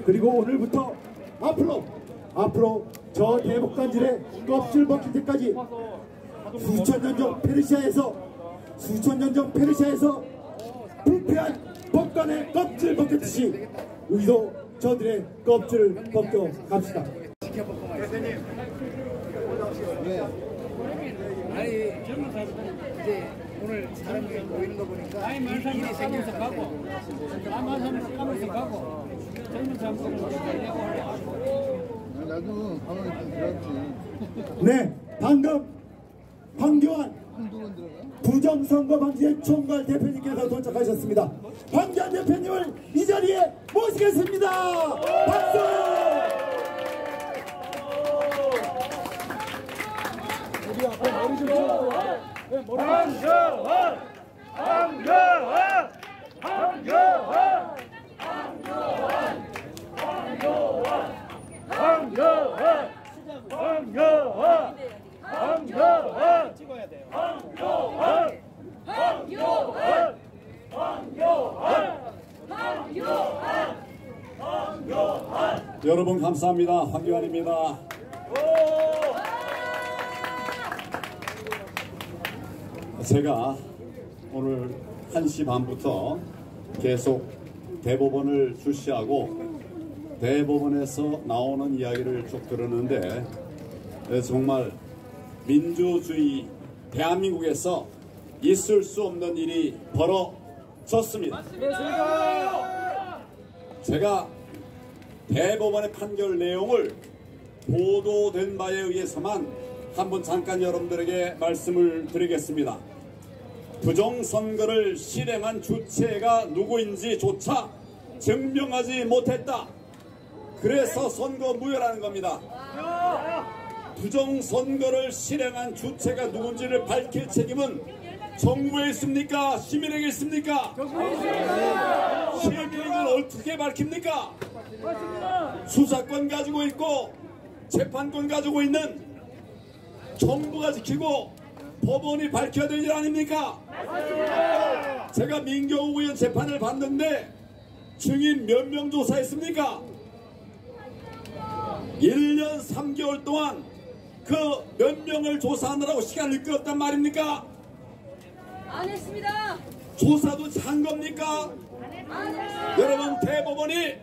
그리고 오늘부터 앞으로 저 대목단질의 껍질 벗길 때까지 수천 년 전 페르시아에서 부패한 법관의 껍질 벗겼듯이 우리도 저들의 껍질을 벗겨 갑시다. 아니 젊은 사람들 이제 오늘 사람들이 모이는 거 보니까 일이 생겨서 가고 까만 사람들 까면서 가고 젊은 사람들은 나도 가만히 들었지. 네, 방금 황교안 부정선거 방지의 총괄 대표님께서 도착하셨습니다. 황교안 대표님을 이 자리에 모시겠습니다. 박수! 우리 앞에 머리 좀 쳐. 황교안! 여러분 감사합니다. 황교안입니다. 제가 오늘 1시 반부터 계속 대법원을 주시하고 대법원에서 나오는 이야기를 쭉 들었는데 정말 민주주의 대한민국에서 있을 수 없는 일이 벌어졌습니다. 제가 대법원의 판결 내용을 보도된 바에 의해서만 한번 잠깐 여러분들에게 말씀을 드리겠습니다. 부정선거를 실행한 주체가 누구인지조차 증명하지 못했다. 그래서 선거 무효라는 겁니다. 부정선거를 실행한 주체가 누군지를 밝힐 책임은 정부에 있습니까? 시민에게 있습니까? 시민은 어떻게 밝힙니까? 수사권 가지고 있고 재판권 가지고 있는 정부가 지키고 법원이 밝혀야 될 일 아닙니까? 제가 민경욱 의원 재판을 봤는데 증인 몇 명 조사했습니까? 1년 3개월 동안 그 몇 명을 조사하느라고 시간을 끌었단 말입니까? 안 했습니다. 조사도 한 겁니까? 안 했습니다. 여러분 대법원이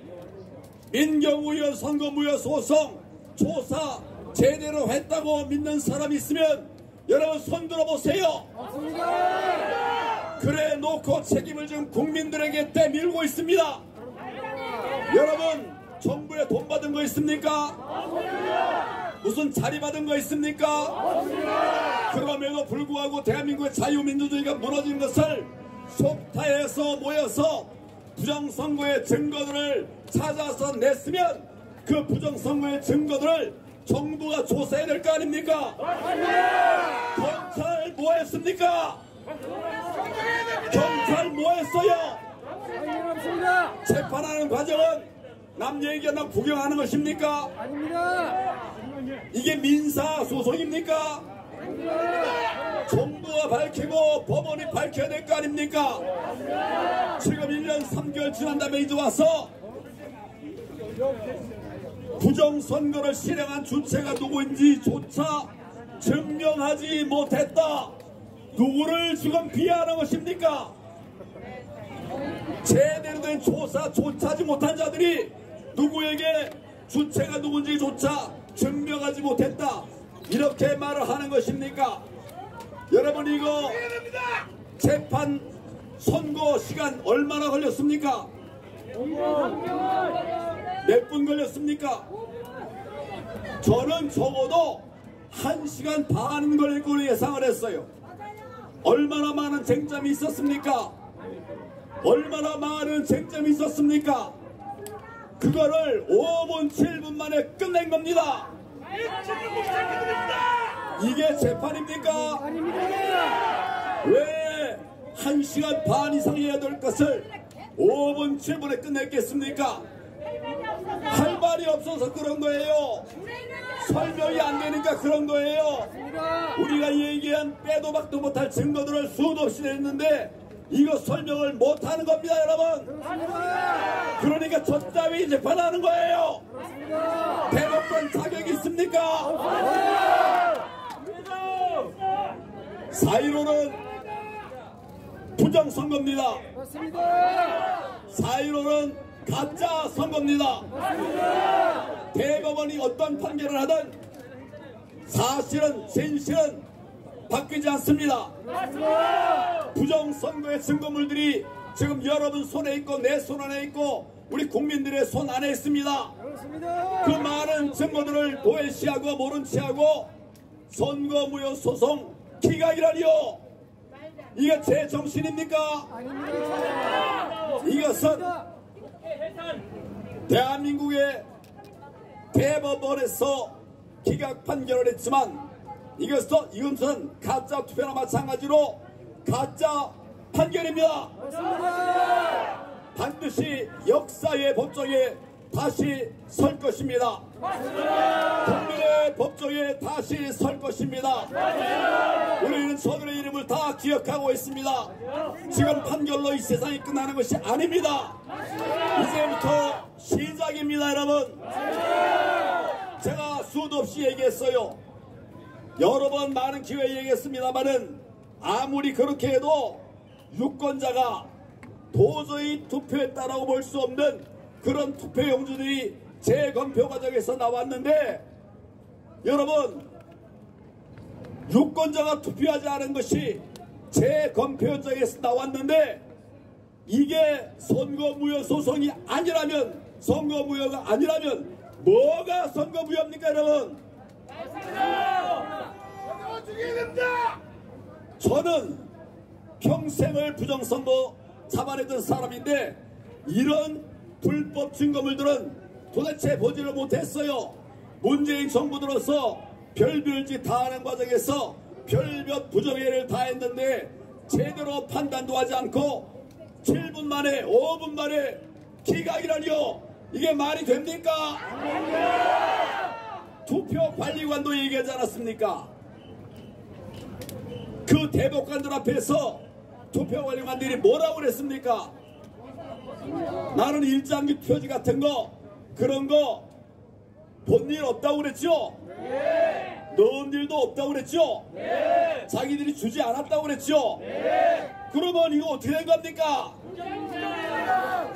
민경욱 의원 선거무효 소송 조사 제대로 했다고 믿는 사람이 있으면 여러분 손 들어보세요. 그래 놓고 책임을 지금 국민들에게 떼밀고 있습니다. 여러분 정부에 돈 받은 거 있습니까? 무슨 자리 받은 거 있습니까? 그럼에도 불구하고 대한민국의 자유민주주의가 무너진 것을 속타해서 모여서 부정선거의 증거들을 찾아서 냈으면 그 부정선거의 증거들을 정부가 조사해야 될 거 아닙니까? 경찰 뭐 했습니까? 경찰 뭐 했어요? 재판하는 과정은 남 얘기가 남 구경하는 것입니까? 아닙니다. 이게 민사 소송입니까? 정부가 밝히고 법원이 밝혀야 될 거 아닙니까? 지금 1년 3개월 지난 다음에 이제 와서 부정선거를 실행한 주체가 누구인지조차 증명하지 못했다. 누구를 지금 비하하는 것입니까? 제대로 된 조사조차 하지 못한 자들이 누구에게 주체가 누군지조차 증명하지 못했다. 이렇게 말을 하는 것입니까? 여러분, 이거 재판 선고 시간 얼마나 걸렸습니까? 몇 분 걸렸습니까? 저는 적어도 1시간 반 걸릴 거로 예상을 했어요. 얼마나 많은 쟁점이 있었습니까? 얼마나 많은 쟁점이 있었습니까? 그거를 5분 7분 만에 끝낸 겁니다. 이게 재판입니까? 왜 1시간 반 이상 해야 될 것을 5분 7분에 끝냈겠습니까? 할 말이 없어서 그런 거예요. 설명이 안 되니까 그런 거예요. 우리가 얘기한 빼도 박도 못할 증거들을 수도 없이 냈는데 이거 설명을 못하는 겁니다, 여러분. 그러니까 저 따위 재판하는 거예요. 대법관 자격이 있습니까? 4.15는 부정선거입니다. 4.15는 가짜 선거입니다. 대법원이 어떤 판결을 하든 사실은 진실은 바뀌지 않습니다. 부정선거의 증거물들이 지금 여러분 손에 있고 내 손 안에 있고 우리 국민들의 손 안에 있습니다. 그 많은 증거들을 도외시하고 모른 체하고 선거무효 소송 기각이라니요. 이게 제 정신입니까? 이것은 대한민국의 대법원에서 기각 판결을 했지만 이것은 가짜 투표나 마찬가지로 가짜 판결입니다. 반드시 역사의 법정에 다시 설 것입니다. 국민의 법정에 다시 설 것입니다. 우리는 저들의 이름을 다 기억하고 있습니다. 지금 판결로 이 세상이 끝나는 것이 아닙니다. 이제부터 시작입니다, 여러분. 제가 수도 없이 얘기했어요. 여러 번 많은 기회에 얘기했습니다만은 아무리 그렇게 해도 유권자가 도저히 투표했다라고 볼 수 없는 그런 투표용지들이 재검표 과정에서 나왔는데, 여러분, 유권자가 투표하지 않은 것이 재검표 과정에서 나왔는데 이게 선거무효 소송이 아니라면, 선거무효가 아니라면 뭐가 선거무효입니까, 여러분? 저는 평생을 부정선거 잡아내던 사람인데 이런 불법 증거물들은 도대체 보지를 못했어요. 문재인 정부 들어서 별별 짓 다 하는 과정에서 별몇 부정행위를 다 했는데 제대로 판단도 하지 않고 7분 만에 5분 만에 기각이라니요. 이게 말이 됩니까? 투표관리관도 얘기하지 않았습니까? 그 대법관들 앞에서 투표관리관들이 뭐라고 그랬습니까? 나는 일장기 표지 같은 거 그런 거 본 일 없다고 그랬죠? 넣은 일도 없다고 그랬죠? 자기들이 주지 않았다고 그랬죠? 그러면 이거 어떻게 된 겁니까?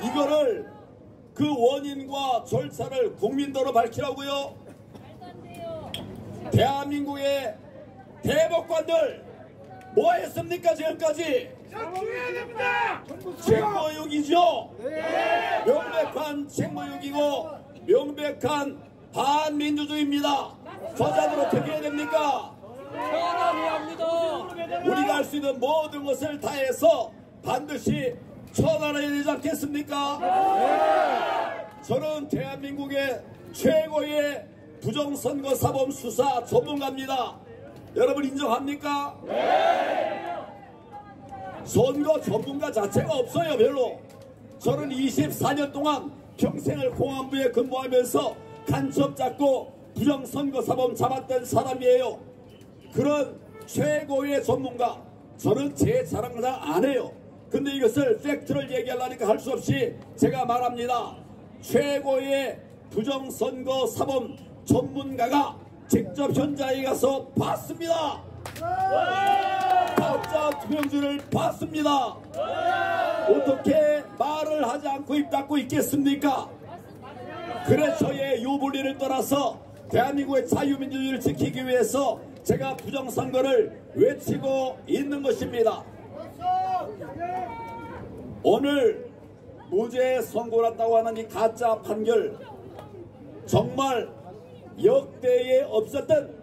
이거를 그 원인과 절차를 국민도로 밝히라고요? 대한민국의 대법관들 뭐 했습니까 지금까지? 책무유기죠? 명백한 책무유기고 명백한 반민주주의입니다. 저자들 어떻게 해야 됩니까? 우리가 할 수 있는 모든 것을 다해서 반드시 처단해야 되지 않겠습니까? 저는 대한민국의 최고의 부정선거 사범 수사 전문가입니다. 여러분 인정합니까? 선거 전문가 자체가 없어요. 별로. 저는 24년 동안 평생을 공안부에 근무하면서 간첩 잡고 부정선거 사범 잡았던 사람이에요. 그런 최고의 전문가. 저는 제 자랑을 안 해요. 근데 이것을 팩트를 얘기하려니까 할 수 없이 제가 말합니다. 최고의 부정선거 사범 전문가가 직접 현장에 가서 봤습니다. 가짜 투명지를 봤습니다. 어떻게 말을 하지 않고 입 닫고 있겠습니까? 그래서 저의 유불리를 떠나서 대한민국의 자유민주주의를 지키기 위해서 제가 부정선거를 외치고 있는 것입니다. 오늘 무죄 선고났다고 하는 이 가짜 판결, 정말 역대에 없었던,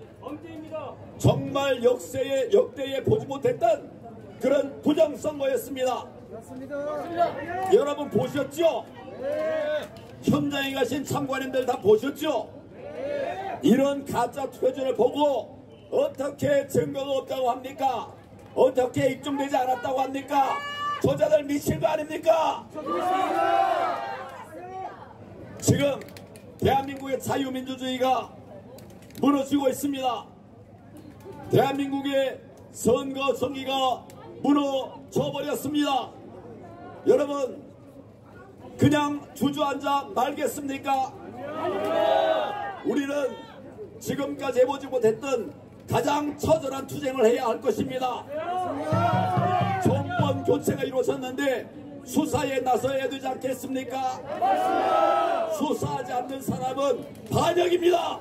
정말 역대에 보지 못했던 그런 부정선거였습니다. 여러분 보셨죠? 현장에 가신 참관인들 다 보셨죠? 이런 가짜 투표지를 보고 어떻게 증거가 없다고 합니까? 어떻게 입증되지 않았다고 합니까? 저자들 미친 거 아닙니까? 지금 대한민국의 자유민주주의가 무너지고 있습니다. 대한민국의 선거 정의가 무너져 버렸습니다. 여러분, 그냥 주저앉아 말겠습니까? 우리는 지금까지 해보지 못했던 가장 처절한 투쟁을 해야 할 것입니다. 정권 교체가 이루어졌는데 수사에 나서야 되지 않겠습니까? 수사하지 않는 사람은 반역입니다.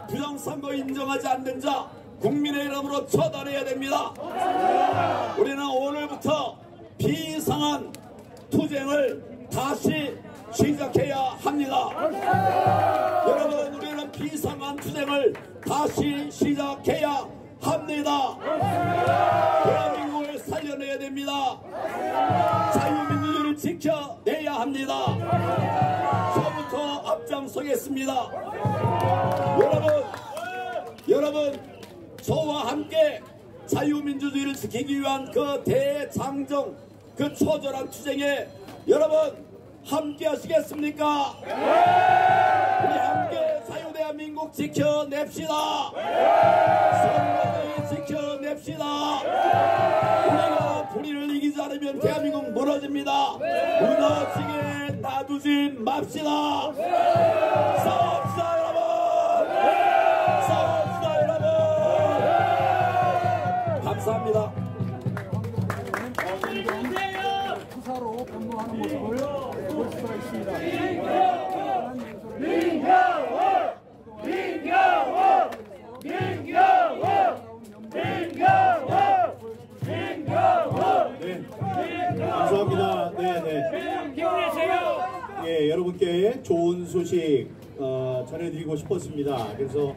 부정선거 인정하지 않는 자 국민의 이름으로 처단해야 됩니다. 우리는 오늘부터 비상한 투쟁을 다시 시작해야 합니다. 여러분, 우리는 비상한 투쟁을 다시 시작해야 합니다. 대한민국을 살려내야 됩니다. 자유민주주의를 지켜내야 합니다. 저부터 앞장서겠습니다. 여러분, 저와 함께 자유민주주의를 지키기 위한 그 대장정, 그 처절한 투쟁에 여러분 함께 하시겠습니까? 우리 함께 자유대한민국 지켜냅시다. 선거를 지켜냅시다. 우리가 불의를 이기지 않으면 대한민국 무너집니다. 무너지게 놔두지 맙시다. 싸웁시다 여러분. 싸웁시다 여러분. 감사합니다. 수사로 변모하는 모습을 볼 수가 있습니다. 감사합니다. 예, 여러분께 좋은 소식 전해드리고 싶었습니다. 그래서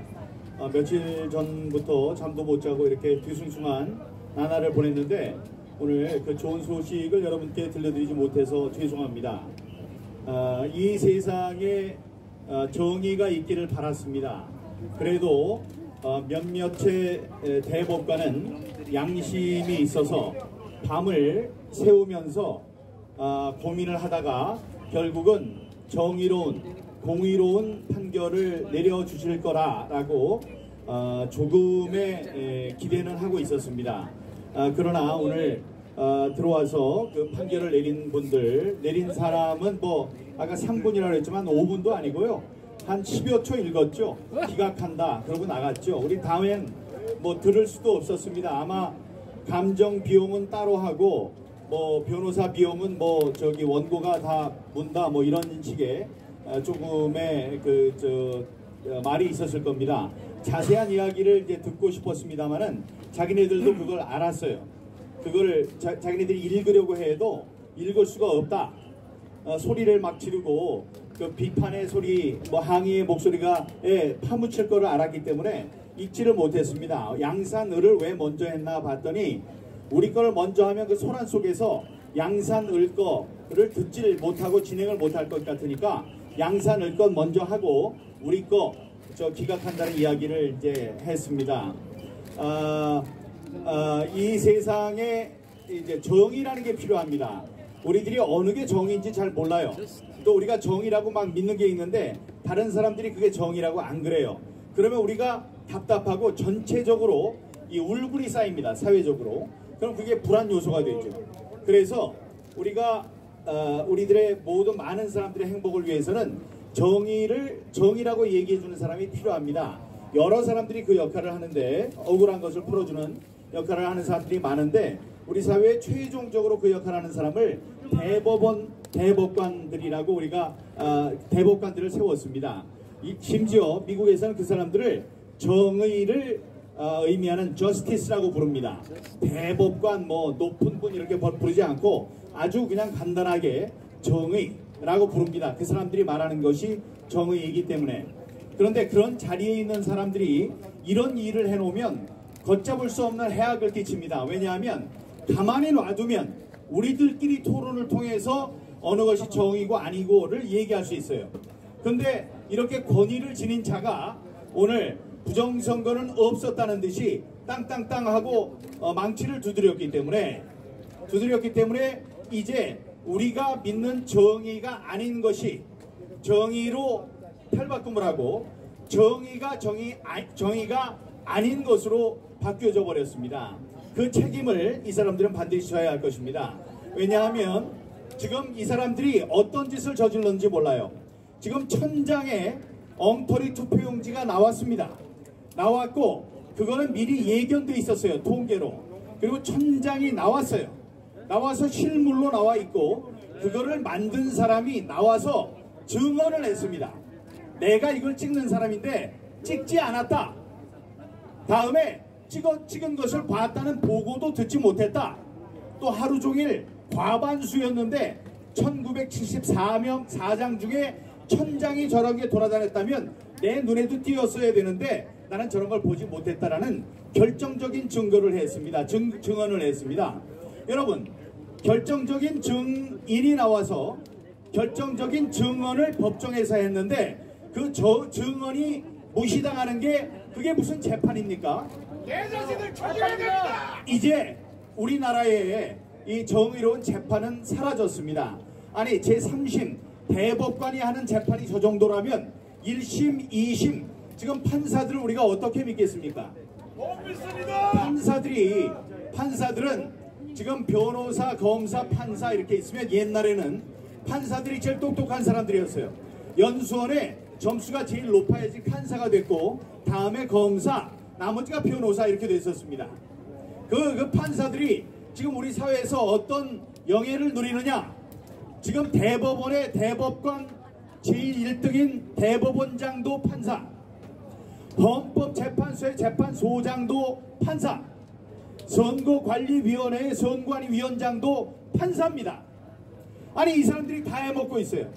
며칠 전부터 잠도 못 자고 이렇게 뒤숭숭한 나날을 보냈는데 오늘 그 좋은 소식을 여러분께 들려드리지 못해서 죄송합니다. 이 세상에 정의가 있기를 바랐습니다. 그래도 몇몇의 대법관은 양심이 있어서 밤을 새우면서 고민을 하다가 결국은 정의로운 공의로운 판결을 내려주실 거라고 조금의 기대는 하고 있었습니다. 그러나 오늘 들어와서 그 판결을 내린 사람은 뭐 아까 3분이라고 했지만 5분도 아니고요. 한 10여 초 읽었죠. 기각한다. 그러고 나갔죠. 우리 다음엔 뭐 들을 수도 없었습니다. 아마 감정 비용은 따로 하고 뭐 변호사 비용은 뭐 저기 원고가 다 문다 뭐 이런 식의 조금의 말이 있었을 겁니다. 자세한 이야기를 이제 듣고 싶었습니다만은 자기네들도 그걸 알았어요. 그걸 자기네들이 읽으려고 해도 읽을 수가 없다. 소리를 막 지르고 그 비판의 소리, 뭐 항의의 목소리가 파묻힐 거를 알았기 때문에 읽지를 못했습니다. 양산을을 왜 먼저 했나 봤더니 우리 거를 먼저 하면 그 소란 속에서 양산을 거를 듣지를 못하고 진행을 못할 것 같으니까 양산을 거 먼저 하고 우리 거 기각한다는 이야기를 이제 했습니다. 이 세상에 이제 정의라는 게 필요합니다. 우리들이 어느 게 정의인지 잘 몰라요. 또 우리가 정의라고 막 믿는 게 있는데 다른 사람들이 그게 정의라고 안 그래요. 그러면 우리가 답답하고 전체적으로 이 울분이 쌓입니다. 사회적으로. 그럼 그게 불안 요소가 되죠. 그래서 우리가 우리들의 모든 많은 사람들의 행복을 위해서는 정의라고 얘기해 주는 사람이 필요합니다. 여러 사람들이 그 역할을 하는데, 억울한 것을 풀어주는 역할을 하는 사람들이 많은데, 우리 사회에 최종적으로 그 역할을 하는 사람을 대법관들이라고 우리가 대법관들을 세웠습니다. 심지어 미국에서는 그 사람들을 정의를 의미하는 justice라고 부릅니다. 대법관 뭐 높은 분 이렇게 부르지 않고 아주 그냥 간단하게 정의라고 부릅니다. 그 사람들이 말하는 것이 정의이기 때문에. 그런데 그런 자리에 있는 사람들이 이런 일을 해놓으면 걷잡을 수 없는 해악을 끼칩니다. 왜냐하면 가만히 놔두면 우리들끼리 토론을 통해서 어느 것이 정의고 아니고를 얘기할 수 있어요. 근데 이렇게 권위를 지닌 자가 오늘 부정선거는 없었다는 듯이 땅땅땅 하고 망치를 두드렸기 때문에 이제 우리가 믿는 정의가 아닌 것이 정의로 탈바꿈을 하고 정의가 아닌 것으로 바뀌어져 버렸습니다. 그 책임을 이 사람들은 반드시 져야 할 것입니다. 왜냐하면 지금 이 사람들이 어떤 짓을 저질렀는지 몰라요. 지금 천장에 엉터리 투표용지가 나왔습니다. 나왔고 그거는 미리 예견돼 있었어요. 통계로. 그리고 천장이 나왔어요. 나와서 실물로 나와 있고 그거를 만든 사람이 나와서 증언을 했습니다. 내가 이걸 찍는 사람인데 찍지 않았다. 다음에 찍은 것을 봤다는 보고도 듣지 못했다. 또 하루 종일 과반수였는데 1974명 4장 중에 1000장이 저런 게 돌아다녔다면 내 눈에도 띄었어야 되는데 나는 저런 걸 보지 못했다라는 결정적인 증거를 했습니다. 증언을 했습니다. 여러분, 결정적인 증인이 나와서 결정적인 증언을 법정에서 했는데 그 증언이 무시당하는 게 그게 무슨 재판입니까? 내 자신을 죽여야 됩니다. 이제 우리나라의 이 정의로운 재판은 사라졌습니다. 아니 제3심 대법관이 하는 재판이 저 정도라면 1심, 2심 지금 판사들을 우리가 어떻게 믿겠습니까? 못 믿습니다. 판사들은 지금 변호사, 검사, 판사 이렇게 있으면 옛날에는 판사들이 제일 똑똑한 사람들이었어요. 연수원에 점수가 제일 높아야지 판사가 됐고 다음에 검사, 나머지가 변호사 이렇게 됐었습니다. 그 판사들이 지금 우리 사회에서 어떤 영예를 누리느냐? 지금 대법원의 대법관 제일 1등인 대법원장도 판사, 헌법재판소의 재판소장도 판사, 선거관리위원회의 선관위원장도 판사입니다. 아니 이 사람들이 다 해먹고 있어요.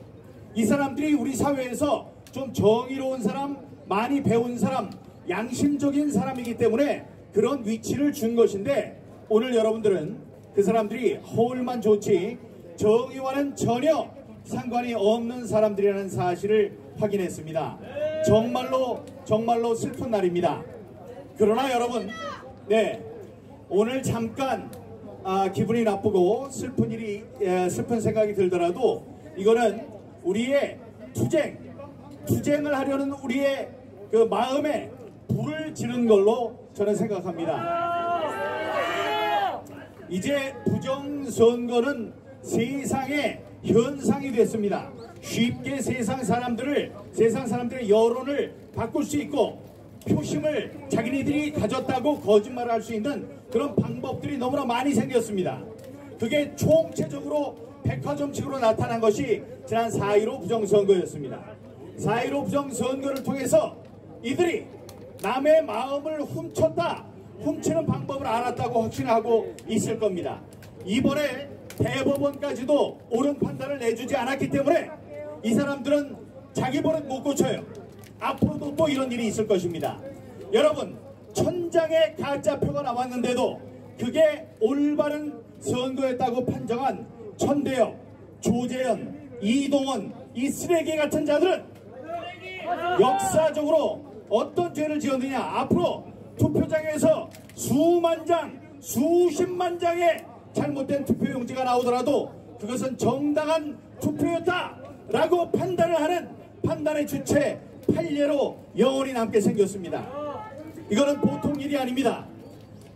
이 사람들이 우리 사회에서 좀 정의로운 사람, 많이 배운 사람, 양심적인 사람이기 때문에 그런 위치를 준 것인데 오늘 여러분들은 그 사람들이 허울만 좋지 정의와는 전혀 상관이 없는 사람들이라는 사실을 확인했습니다. 정말로 슬픈 날입니다. 그러나 여러분, 오늘 잠깐 기분이 나쁘고 슬픈 생각이 들더라도 이거는 우리의 투쟁을 하려는 우리의 그 마음에 불을 지른 걸로 저는 생각합니다. 이제 부정선거는 세상의 현상이 됐습니다. 쉽게 세상 사람들의 여론을 바꿀 수 있고 표심을 자기네들이 가졌다고 거짓말을 할 수 있는 그런 방법들이 너무나 많이 생겼습니다. 그게 총체적으로 백화점식으로 나타난 것이 지난 4.15 부정선거였습니다. 4.15 부정선거를 통해서 이들이 남의 마음을 훔치는 방법을 알았다고 확신하고 있을 겁니다. 이번에 대법원까지도 옳은 판단을 내주지 않았기 때문에 이 사람들은 자기 버릇 못 고쳐요. 앞으로도 또 이런 일이 있을 것입니다. 여러분, 1000장의 가짜표가 나왔는데도 그게 올바른 선거였다고 판정한 천대엽, 조재현, 이동원 이 쓰레기 같은 자들은 역사적으로 어떤 죄를 지었느냐. 앞으로 투표장에서 수만 장, 수십만 장의 잘못된 투표용지가 나오더라도 그것은 정당한 투표였다라고 판단을 하는 판단의 주체 판례로 영원히 남게 생겼습니다. 이거는 보통 일이 아닙니다.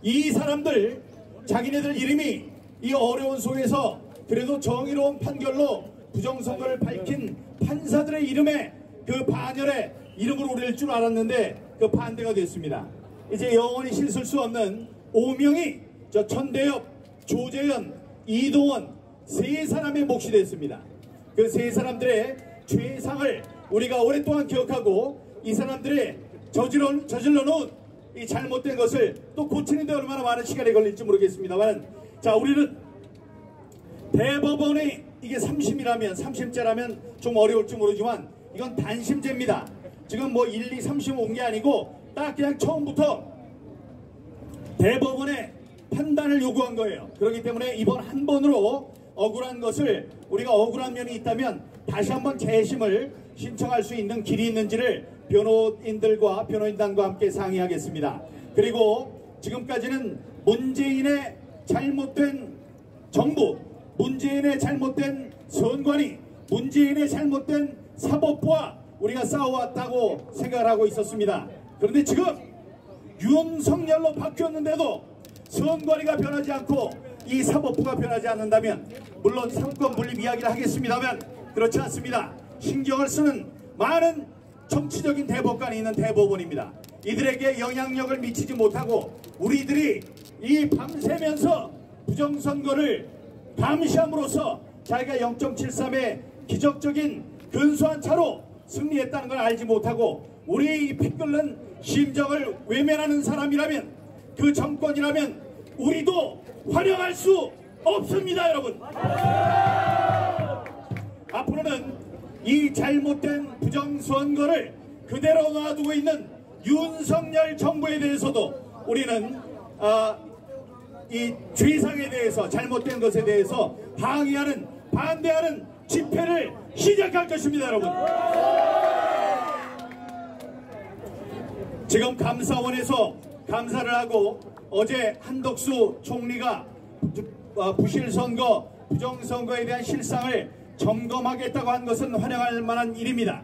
이 사람들 자기네들 이름이 이 어려운 속에서 그래도 정의로운 판결로 부정선거를 밝힌 판사들의 이름에 그 반열에 이름을 올릴 줄 알았는데 그 반대가 됐습니다. 이제 영원히 씻을 수 없는 5명이 저 천대엽, 조재현, 이동원 세 사람의 몫이 됐습니다. 그 세 사람들의 죄상을 우리가 오랫동안 기억하고 이 사람들의 저질러 놓은 이 잘못된 것을 또 고치는데 얼마나 많은 시간이 걸릴지 모르겠습니다만, 자, 우리는 대법원이 이게 3심째라면 좀 어려울지 모르지만 이건 단심제입니다. 지금 뭐 1, 2, 3심 온 게 아니고 딱 그냥 처음부터 대법원의 판단을 요구한 거예요. 그렇기 때문에 이번 한 번으로 억울한 것을, 우리가 억울한 면이 있다면 다시 한번 재심을 신청할 수 있는 길이 있는지를 변호인단과 함께 상의하겠습니다. 그리고 지금까지는 문재인의 잘못된 정부, 문재인의 잘못된 선관위, 문재인의 잘못된 사법부와 우리가 싸워왔다고 생각을 하고 있었습니다. 그런데 지금 윤석열로 바뀌었는데도 선관위가 변하지 않고 이 사법부가 변하지 않는다면, 물론 상권 분립 이야기를 하겠습니다만 그렇지 않습니다. 신경을 쓰는 많은 정치적인 대법관이 있는 대법원입니다. 이들에게 영향력을 미치지 못하고 우리들이 이 밤새면서 부정선거를 감시함으로써 자기가 0.73의 기적적인 근소한 차로 승리했다는 걸 알지 못하고 우리의 이 피 끓는 심정을 외면하는 사람이라면, 그 정권이라면 우리도 활용할 수 없습니다, 여러분. 앞으로는 이 잘못된 부정선거를 그대로 놔두고 있는 윤석열 정부에 대해서도 우리는 이 죄상에 대해서, 잘못된 것에 대해서 항의하는, 반대하는 집회를 시작할 것입니다, 여러분. 지금 감사원에서 감사를 하고 어제 한덕수 총리가 부실선거, 부정선거에 대한 실상을 점검하겠다고 한 것은 환영할 만한 일입니다.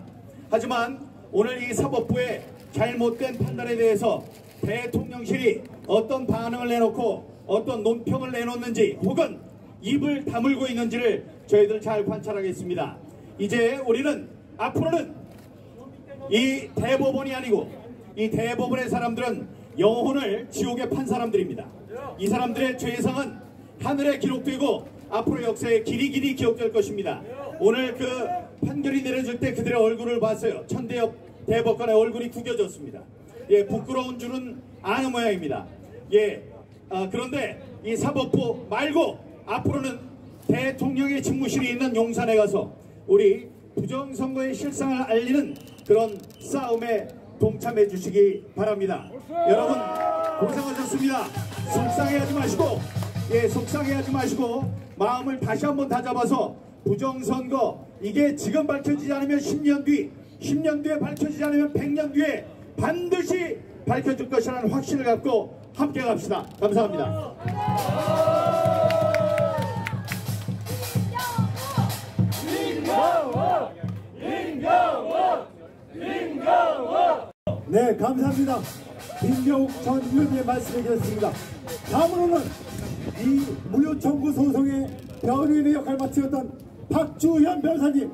하지만 오늘 이 사법부의 잘못된 판단에 대해서 대통령실이 어떤 반응을 내놓고 어떤 논평을 내놓는지, 혹은 입을 다물고 있는지를 저희들 잘 관찰하겠습니다. 이제 우리는 앞으로는 이 대법원이 아니고, 이 대법원의 사람들은 영혼을 지옥에 판 사람들입니다. 이 사람들의 죄상은 하늘에 기록되고 앞으로 역사에 길이길이 기억될 것입니다. 오늘 그 판결이 내려질 때 그들의 얼굴을 봤어요. 천대엽 대법관의 얼굴이 구겨졌습니다. 예, 부끄러운 줄은 아는 모양입니다. 예, 그런데 이 사법부 말고 앞으로는 대통령의 집무실이 있는 용산에 가서 우리 부정선거의 실상을 알리는 그런 싸움에 동참해 주시기 바랍니다. 여러분 고생하셨습니다. 속상해하지 마시고, 예, 속상해하지 마시고 마음을 다시 한번 다잡아서 부정선거, 이게 지금 밝혀지지 않으면 10년 뒤에 밝혀지지 않으면 100년 뒤에 반드시 밝혀질 것이라는 확신을 갖고 함께 갑시다. 감사합니다. 네, 감사합니다. 김경욱 전 의원의 말씀을 드렸습니다. 다음으로는 이 무효청구 소송의 변호인의 역할을 마치었던 박주현 변호사님,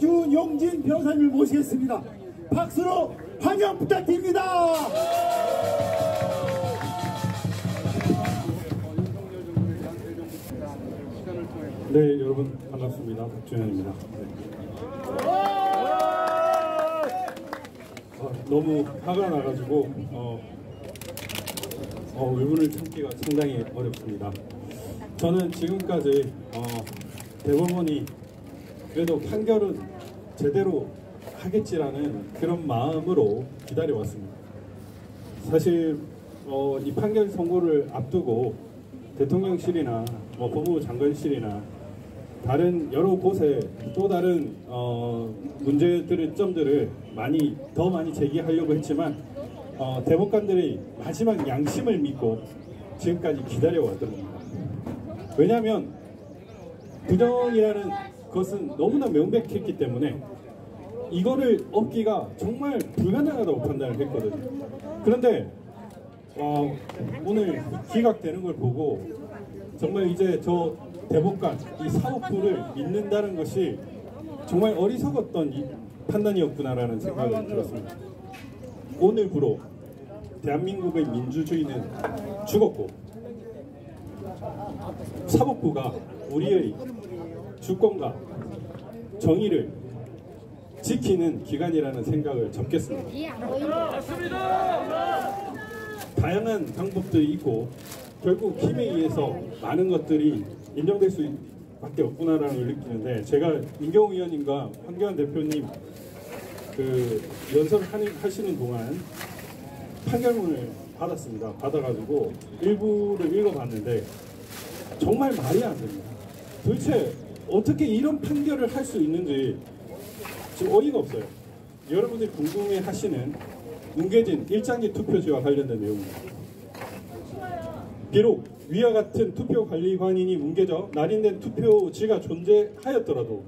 윤용진 변호사님을 모시겠습니다. 박수로 환영 부탁드립니다. 네, 여러분 반갑습니다. 박주현입니다. 너무 화가 나가지고 울분을 참기가 상당히 어렵습니다. 저는 지금까지 대법원이 그래도 판결은 제대로 하겠지라는 그런 마음으로 기다려왔습니다. 사실 이 판결 선고를 앞두고 대통령실이나 법무부 장관실이나 다른 여러 곳에 또 다른 문제들의 점들을 더 많이 제기하려고 했지만 대법관들이 마지막 양심을 믿고 지금까지 기다려왔답니다. 왜냐하면 부정이라는 것은 너무나 명백했기 때문에 이거를 얻기가 정말 불가능하다고 판단을 했거든요. 그런데 오늘 기각되는 걸 보고 정말 이제 저 대법관 이 사법부를 믿는다는 것이 정말 어리석었던 이 판단이었구나라는 생각을 들었습니다. 오늘부로 대한민국의 민주주의는 죽었고 사법부가 우리의 주권과 정의를 지키는 기관이라는 생각을 접겠습니다. 다양한 방법들이 있고 결국 힘에 의해서 많은 것들이 인정될 수밖에 없구나라는 걸 느끼는데, 제가 민경호 의원님과 황교안 대표님 그 연설을 하시는 동안 판결문을 받았습니다. 받아가지고 일부를 읽어봤는데 정말 말이 안 됩니다. 도대체 어떻게 이런 판결을 할 수 있는지 지금 어이가 없어요. 여러분들이 궁금해하시는 문계진 1장기 투표지와 관련된 내용입니다. 비록 위와 같은 투표관리관인이 뭉개져 날인된 투표지가 존재하였더라도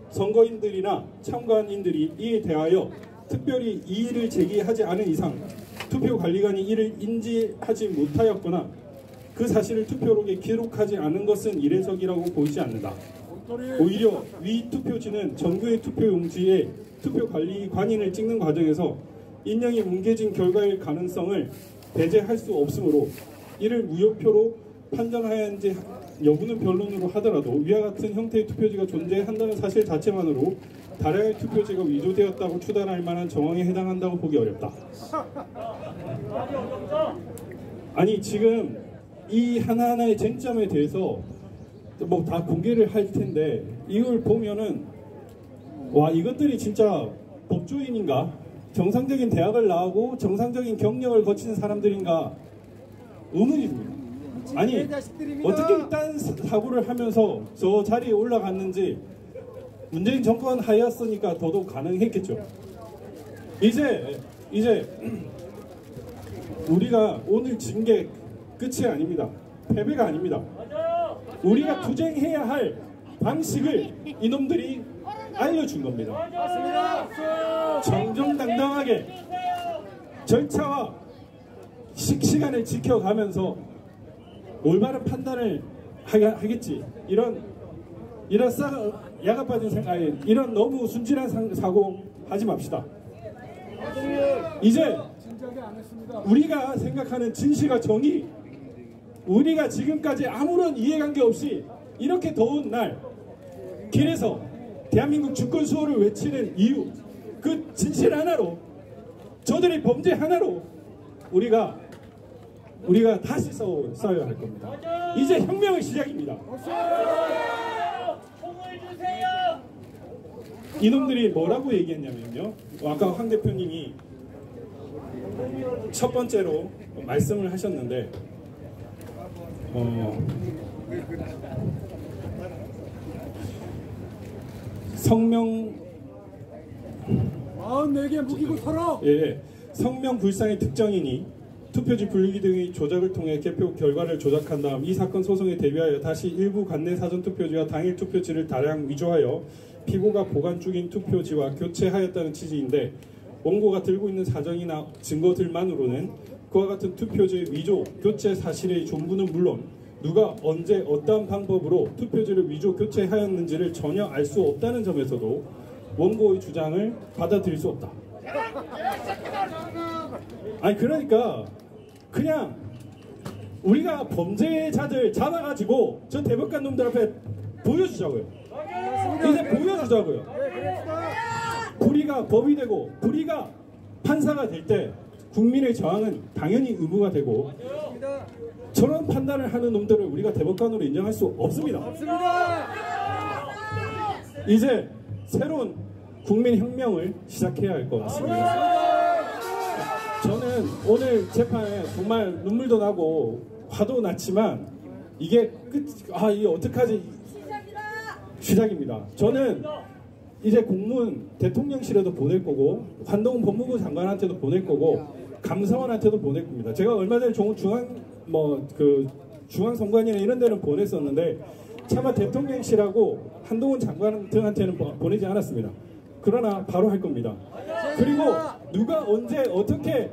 선거인들이나 참관인들이 이에 대하여 특별히 이의를 제기하지 않은 이상 투표관리관이 이를 인지하지 못하였거나 그 사실을 투표록에 기록하지 않은 것은 이례적이라고 보이지 않는다. 오히려 위 투표지는 정규의 투표용지에 투표관리관인을 찍는 과정에서 인명이 뭉개진 결과일 가능성을 배제할 수 없으므로 이를 무효표로 판정하였는지 여부는 변론으로 하더라도 위와 같은 형태의 투표지가 존재한다는 사실 자체만으로 다량의 투표지가 위조되었다고 추단할 만한 정황에 해당한다고 보기 어렵다. 아니 지금 이 하나하나의 쟁점에 대해서 뭐 다 공개를 할 텐데 이걸 보면은 와 이것들이 진짜 법조인인가? 정상적인 대학을 나오고 정상적인 경력을 거친 사람들인가? 의문이 듭니다. 아니 어떻게 이딴 사고를 하면서 저 자리에 올라갔는지 문재인 정권 하였으니까 더더욱 가능했겠죠. 이제 우리가 오늘 진 게 끝이 아닙니다. 패배가 아닙니다. 우리가 투쟁해야 할 방식을 이놈들이 알려준 겁니다. 정정당당하게 절차와 시간을 지켜가면서 올바른 판단을 하겠지. 이런 야가 빠진 생각, 이런 너무 순진한 사고 하지 맙시다. 이제 우리가 생각하는 진실과 정의, 우리가 지금까지 아무런 이해관계 없이 이렇게 더운 날 길에서 대한민국 주권 수호를 외치는 이유, 그 진실 하나로, 저들의 범죄 하나로 우리가 다시 싸워야 할 겁니다. 이제 혁명의 시작입니다. 이놈들이 뭐라고 얘기했냐면요, 아까 황 대표님이 첫 번째로 말씀을 하셨는데 성명 44개 무기고 서로 성명 불상의 특정인이 투표지 분리기 등의 조작을 통해 개표 결과를 조작한 다음 이 사건 소송에 대비하여 다시 일부 관내 사전 투표지와 당일 투표지를 다량 위조하여 피고가 보관 중인 투표지와 교체하였다는 취지인데, 원고가 들고 있는 사정이나 증거들만으로는 그와 같은 투표지의 위조, 교체 사실의 전부는 물론 누가 언제 어떠한 방법으로 투표지를 위조, 교체하였는지를 전혀 알 수 없다는 점에서도 원고의 주장을 받아들일 수 없다. 아니 그러니까 그냥 우리가 범죄자들 잡아가지고 저 대법관 놈들 앞에 보여주자고요. 이제 보여주자고요. 불의가 법이 되고 불의가 판사가 될 때 국민의 저항은 당연히 의무가 되고, 저런 판단을 하는 놈들을 우리가 대법관으로 인정할 수 없습니다. 이제 새로운 국민혁명을 시작해야 할 것 같습니다. 저는 오늘 재판에 정말 눈물도 나고 화도 났지만 이게 이게 어떡하지? 시작입니다. 저는 이제 공문 대통령실에도 보낼 거고 한동훈 법무부 장관한테도 보낼 거고 감사원한테도 보낼 겁니다. 제가 얼마 전에 중앙선관위나 이런 데는 보냈었는데 차마 대통령실하고 한동훈 장관 등한테는 보내지 않았습니다. 그러나 바로 할 겁니다. 그리고 누가 언제 어떻게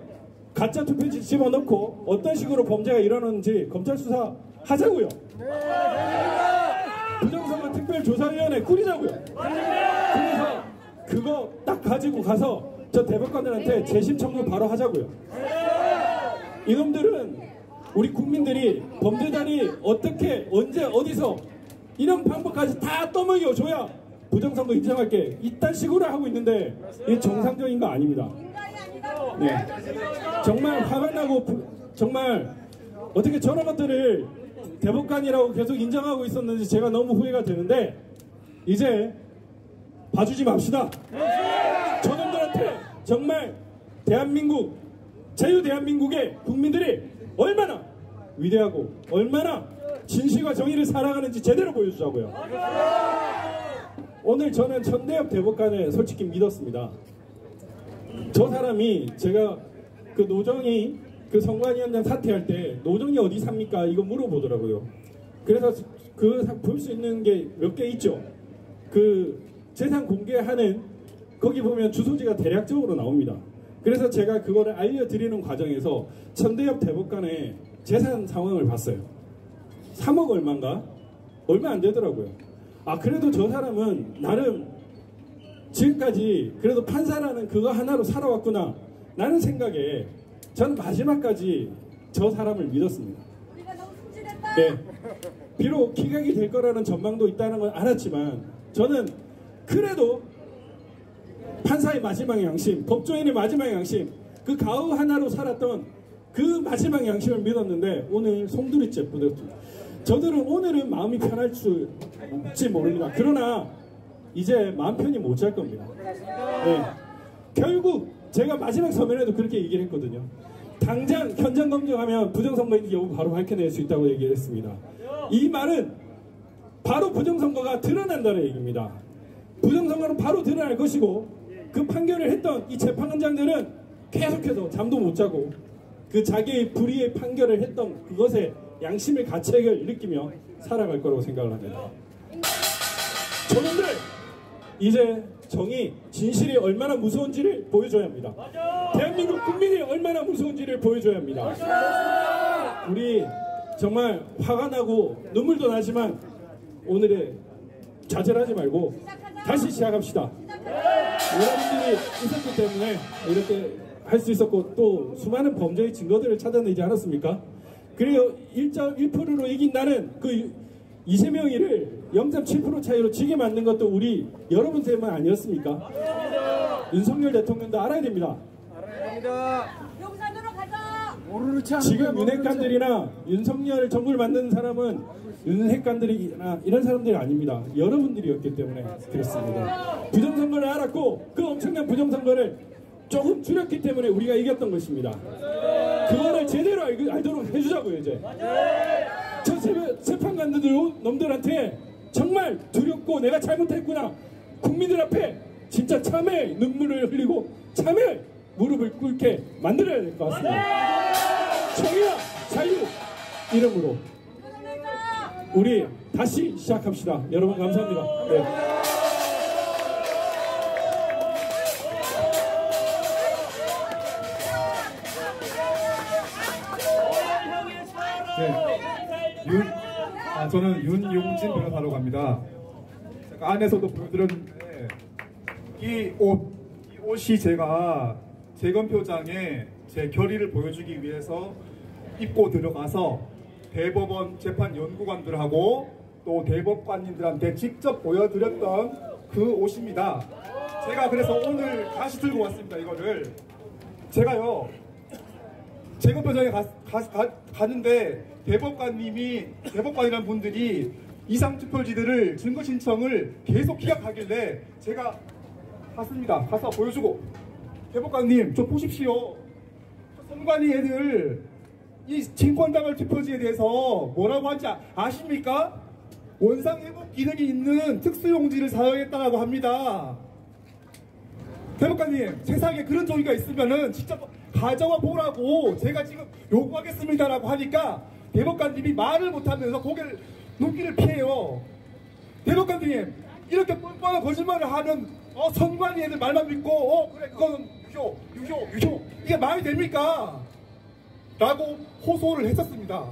가짜 투표지 집어넣고 어떤 식으로 범죄가 일어나는지 검찰 수사 하자고요. 부정선거 특별조사위원회 꾸리자고요. 그래서 그거 딱 가지고 가서 저 대법관들한테 재심 청구 바로 하자고요. 이놈들은 우리 국민들이 범죄자들이 어떻게 언제 어디서 이런 방법까지 다 떠먹여줘야 부정선거 인정할게 이딴 식으로 하고 있는데 이게 정상적인 거 아닙니다. 네. 정말 화가 나고 정말 어떻게 저런 것들을 대법관이라고 계속 인정하고 있었는지 제가 너무 후회가 되는데 이제 봐주지 맙시다. 저놈들한테 정말 대한민국 자유 대한민국의 국민들이 얼마나 위대하고 얼마나 진실과 정의를 사랑하는지 제대로 보여주자고요. 오늘 저는 천대엽 대법관을 솔직히 믿었습니다. 저 사람이 제가 그 노정이 그 선관위원장 사퇴할 때 노정이 어디 삽니까? 이거 물어보더라고요. 그래서 그 볼 수 있는 게 몇 개 있죠. 그 재산 공개하는 거기 보면 주소지가 대략적으로 나옵니다. 그래서 제가 그거를 알려드리는 과정에서 천대엽 대법관의 재산 상황을 봤어요. 3억 얼마인가? 얼마 안 되더라고요. 아 그래도 저 사람은 나름 지금까지 그래도 판사라는 그거 하나로 살아왔구나 라는 생각에 저는 마지막까지 저 사람을 믿었습니다. 네. 비록 기각이 될 거라는 전망도 있다는 건 알았지만 저는 그래도 판사의 마지막 양심, 법조인의 마지막 양심, 그 가후 하나로 살았던 그 마지막 양심을 믿었는데 오늘 송두리째 묻었습니다. 저들은 오늘은 마음이 편할지 모릅니다. 그러나 이제 마음 편히 못 잘 겁니다. 네. 결국 제가 마지막 서면에도 그렇게 얘기를 했거든요. 당장 현장 검증하면 부정선거인지 여부 바로 밝혀낼 수 있다고 얘기를 했습니다. 이 말은 바로 부정선거가 드러난다는 얘기입니다. 부정선거는 바로 드러날 것이고 그 판결을 했던 이 재판관장들은 계속해서 잠도 못 자고 그 자기의 불의의 판결을 했던 그것에 양심의 가책을 느끼며 살아갈 거라고 생각을 합니다. 저놈들 이제 정의, 진실이 얼마나 무서운지를 보여줘야 합니다. 대한민국 국민이 얼마나 무서운지를 보여줘야 합니다. 우리 정말 화가 나고 눈물도 나지만 오늘의 좌절하지 말고 다시 시작합시다. 여러분들이 있었기 때문에 이렇게 할 수 있었고 또 수많은 범죄의 증거들을 찾아내지 않았습니까? 그리고 1.1%로 이긴 나는 그 이재명이를 0.7% 차이로 지게 만든 것도 우리 여러분 때문 아니었습니까? 윤석열 대통령도 알아야 됩니다. 용산으로 가자. 지금 윤핵관들이나 윤석열 정부를 만드는 사람은 윤핵관들이나 이런 사람들이 아닙니다. 여러분들이었기 때문에 그렇습니다. 부정선거를 알았고 그 엄청난 부정선거를 조금 줄였기 때문에 우리가 이겼던 것입니다. 그거를 제대로 알도록 해주자고요. 이제 저 재판관들 놈들한테 정말 두렵고 내가 잘못했구나 국민들 앞에 진짜 참회 눈물을 흘리고 참회 무릎을 꿇게 만들어야 될 것 같습니다. 정의와 자유 이름으로 우리 다시 시작합시다. 여러분 감사합니다. 네. 저는 윤용진 변호사로 갑니다. 제가 안에서도 보여드렸는데 이 옷이 제가 재검표장에 제 결의를 보여주기 위해서 입고 들어가서 대법원 재판연구관들하고 또 대법관님들한테 직접 보여드렸던 그 옷입니다. 제가 그래서 오늘 다시 들고 왔습니다. 이거를 제가요 재검표장에 가는데 대법관이라는 분들이 이상투표지들을 증거 신청을 계속 기각하길래 제가 갔습니다. 가서 보여주고 대법관님 좀 보십시오. 선관위 애들 이 친권당할 투표지에 대해서 뭐라고 하는지 아십니까? 원상회복 기능이 있는 특수용지를 사용했다고 합니다. 대법관님 세상에 그런 종이가 있으면은 직접 가져와 보라고 제가 지금 요구하겠습니다라고 하니까 대법관님이 말을 못하면서 고개를 눈길을 피해요. 대법관님 이렇게 뻔뻔한 거짓말을 하는 선관위 애들 말만 믿고 그래 그거는 유효 이게 말이 됩니까? 라고 호소를 했었습니다.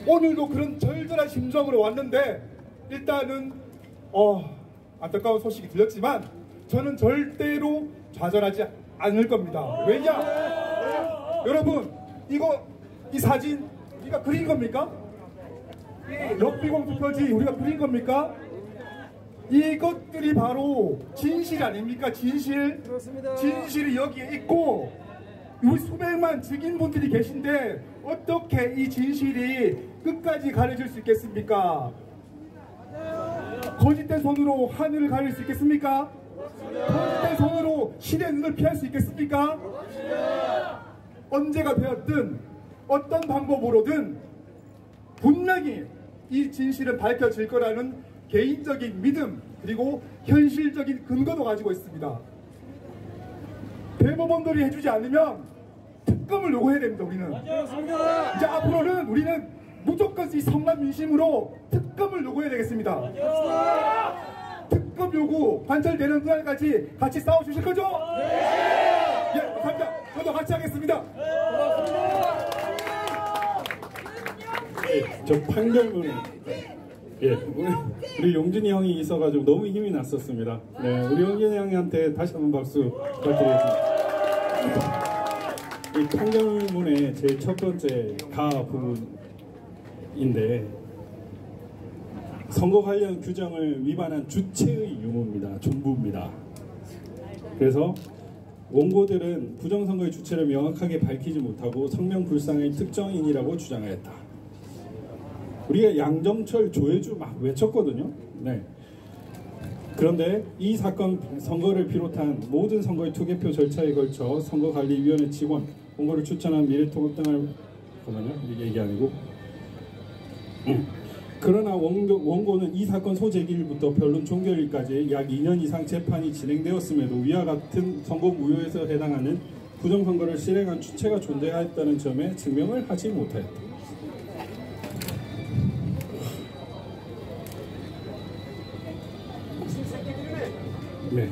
오늘도 그런 절절한 심정으로 왔는데 일단은 안타까운 소식이 들렸지만 저는 절대로 좌절하지 않을 겁니다. 왜냐? 여러분 이 사진 우리가 그린 겁니까? 이 럭비공 투표지 우리가 그린 겁니까? 이것들이 바로 진실 아닙니까? 진실. 그렇습니다. 진실이 여기에 있고 우리 수백만 증인분들이 계신데 어떻게 이 진실이 끝까지 가려질 수 있겠습니까? 거짓된 손으로 하늘을 가릴 수 있겠습니까? 거짓된 손으로 신의 눈을 피할 수 있겠습니까? 언제가 되었든 어떤 방법으로든 분명히 이 진실은 밝혀질 거라는 개인적인 믿음 그리고 현실적인 근거도 가지고 있습니다. 대법원들이 해주지 않으면 특검을 요구해야 됩니다. 우리는 이제 앞으로는 우리는 무조건 이 선만 민심으로 특검을 요구해야 되겠습니다. 특검 요구 관철되는 날까지 같이 싸워주실 거죠? 예, 감사합니다. 저도 같이 하겠습니다. 저 판결문에 우리 용준이 형이 있어가지고 너무 힘이 났었습니다. 네, 우리 용준이 형한테 다시 한번 박수 부탁드리겠습니다. 이 판결문의 제 첫 번째 가 부분인데 선거 관련 규정을 위반한 주체의 유무입니다. 전부입니다. 그래서 원고들은 부정선거의 주체를 명확하게 밝히지 못하고 성명불상의 특정인이라고 주장하였다. 우리가 양정철, 조혜주 막 외쳤거든요. 네. 그런데 이 사건 선거를 비롯한 모든 선거의 투개표 절차에 걸쳐 선거관리위원회 직원, 원고를 추천한 미래통합당을 이게 얘기 아니고 그러나 원고는 이 사건 소재기일부터 변론 종결일까지 약 2년 이상 재판이 진행되었음에도 위와 같은 선거 무효에서 해당하는 부정선거를 실행한 주체가 존재하였다는 점에 증명을 하지 못하였다. 네.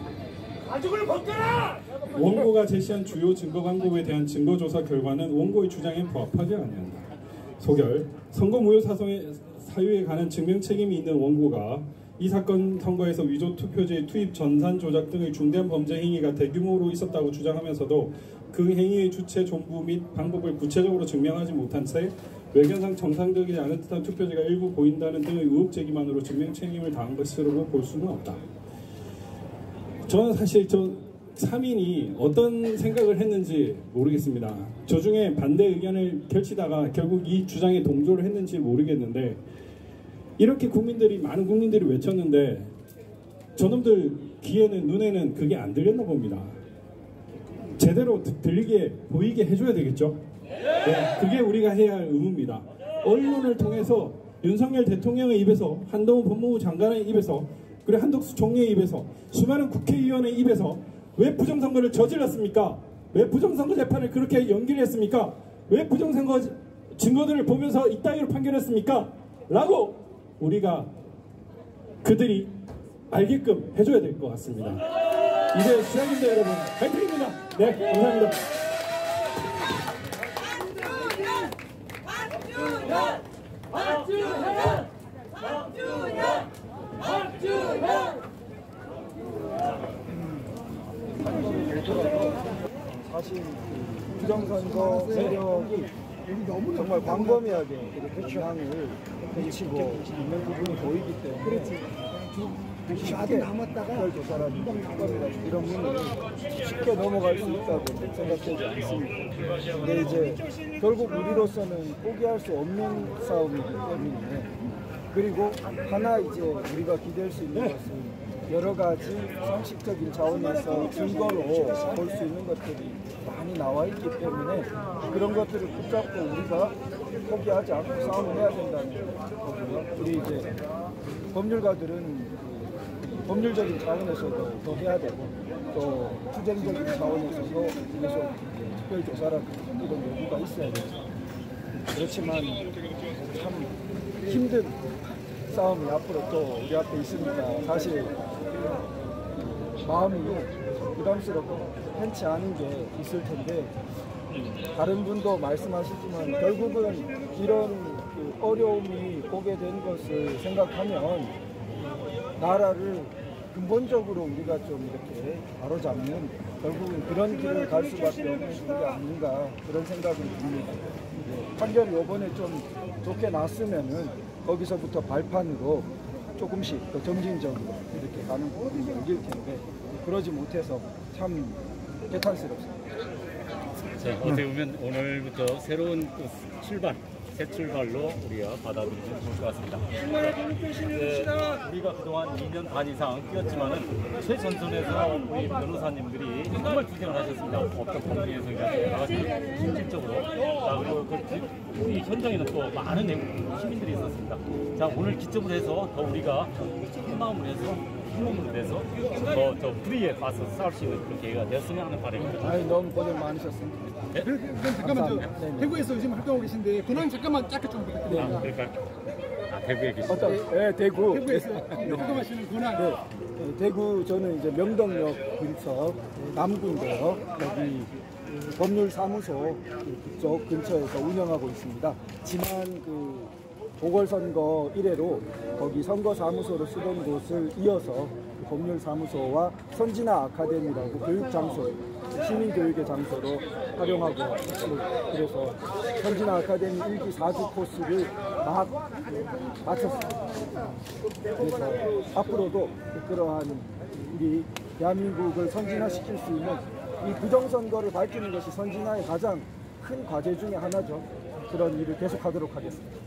가죽을 벗겨라! 원고가 제시한 주요 증거 방법에 대한 증거조사 결과는 원고의 주장에 부합하지 아니한다. 소결, 선거 무효 사유에 관한 증명 책임이 있는 원고가 이 사건 선거에서 위조 투표지의 투입, 전산 조작 등의 중대한 범죄 행위가 대규모로 있었다고 주장하면서도 그 행위의 주체, 존부 및 방법을 구체적으로 증명하지 못한 채 외견상 정상적이지 않은 듯한 투표지가 일부 보인다는 등의 의혹 제기만으로 증명 책임을 다한 것이라고 볼 수는 없다. 저는 사실 3인이 어떤 생각을 했는지 모르겠습니다. 저 중에 반대 의견을 펼치다가 결국 이 주장에 동조를 했는지 모르겠는데 이렇게 많은 국민들이 외쳤는데 저놈들 귀에는 눈에는 그게 안 들렸나 봅니다. 제대로 들리게 보이게 해줘야 되겠죠? 네, 그게 우리가 해야 할 의무입니다. 언론을 통해서 윤석열 대통령의 입에서 한동훈 법무부 장관의 입에서 그리고 한덕수 총리의 입에서 수많은 국회의원의 입에서 왜 부정선거를 저질렀습니까? 왜 부정선거 재판을 그렇게 연기를 했습니까? 왜 부정선거 증거들을 보면서 이따위로 판결했습니까? 라고 우리가 그들이 알게끔 해줘야 될 것 같습니다. 이제 시작입니다, 여러분. 파이팅입니다. 네, 감사합니다. 사실 부정선거 세력이 정말 광범위하게 주장을 펼치고 있는 부분이 보이기 때문에 쉽게 남았다가 조사라든지 이런 부분을 쉽게 넘어갈 수 있다고 생각되지 않습니다. 근데 이제 결국 우리로서는 포기할 수 없는 싸움이기 때문에 그리고 하나 이제 우리가 기대할 수 있는 것은 여러 가지 상식적인 차원에서 증거로 볼 수 있는 것들이 많이 나와 있기 때문에 그런 것들을 붙잡고 우리가 포기하지 않고 싸움을 해야 된다는 거고요. 우리 이제 법률가들은 법률적인 차원에서도 더 해야 되고 또 투쟁적인 차원에서도 계속 특별조사라든지 이런 요구가 있어야 되죠. 그렇지만 참 힘든 싸움이 앞으로 또 우리 앞에 있으니까 사실 마음이 부담스럽고 흔치 않은 게 있을 텐데 다른 분도 말씀하시지만 결국은 이런 그 어려움이 오게 된 것을 생각하면 나라를 근본적으로 우리가 좀 이렇게 바로잡는 결국은 그런 길을 갈 수밖에 없는 길이 아닌가 그런 생각을 듭니다. 판결이 이번에 좀 좋게 났으면은 거기서부터 발판으로 조금씩 더 점진적으로 이렇게 가는 부분이 생길 텐데 그러지 못해서 참 개탄스럽습니다. 자, 어떻게 보면 오늘부터 새로운 또 출발, 새 출발로 우리가 받아들이면 좋을 것 같습니다. 우리가 그동안 2년 반 이상 뛰었지만은 최전선에서 우리 변호사님들이 정말 투쟁을 하셨습니다. 어떤 법리에서 여러 가지 실질적으로. 자, 그리고 우리 현장에는 또 많은 시민들이 있었습니다. 자, 오늘 기점으로 해서 더 우리가 큰 마음을 해서 힘을 내서 더 불의에 맞서 싸울 수 있는 그런 기회가 되었으면 하는 바람입니다. 아니, 너무 고생 많으셨습니다. 네? 그럼 잠깐만 대구에서 요즘 활동하고 계신데 근황 잠깐만 짧게 좀 부탁드립니다. 그러니까 대구에 계시죠? 네, 대구에서 활동하시는 근황. 네, 대구 저는 이제 명덕역 근처 남구인데요. 여기 법률사무소 그쪽 근처에서 운영하고 있습니다. 지난 그 보궐선거 이래로 거기 선거사무소로 쓰던 곳을 이어서 그 법률사무소와 선진화 아카데미라고 교육장소, 시민교육의 장소로 활용하고 있습니다. 그래서 선진화 아카데미 1기 4주 코스를 막 마쳤습니다. 그래서 앞으로도 그러한 우리 대한민국을 선진화시킬 수 있는 이 부정선거를 밝히는 것이 선진화의 가장 큰 과제 중에 하나죠. 그런 일을 계속하도록 하겠습니다.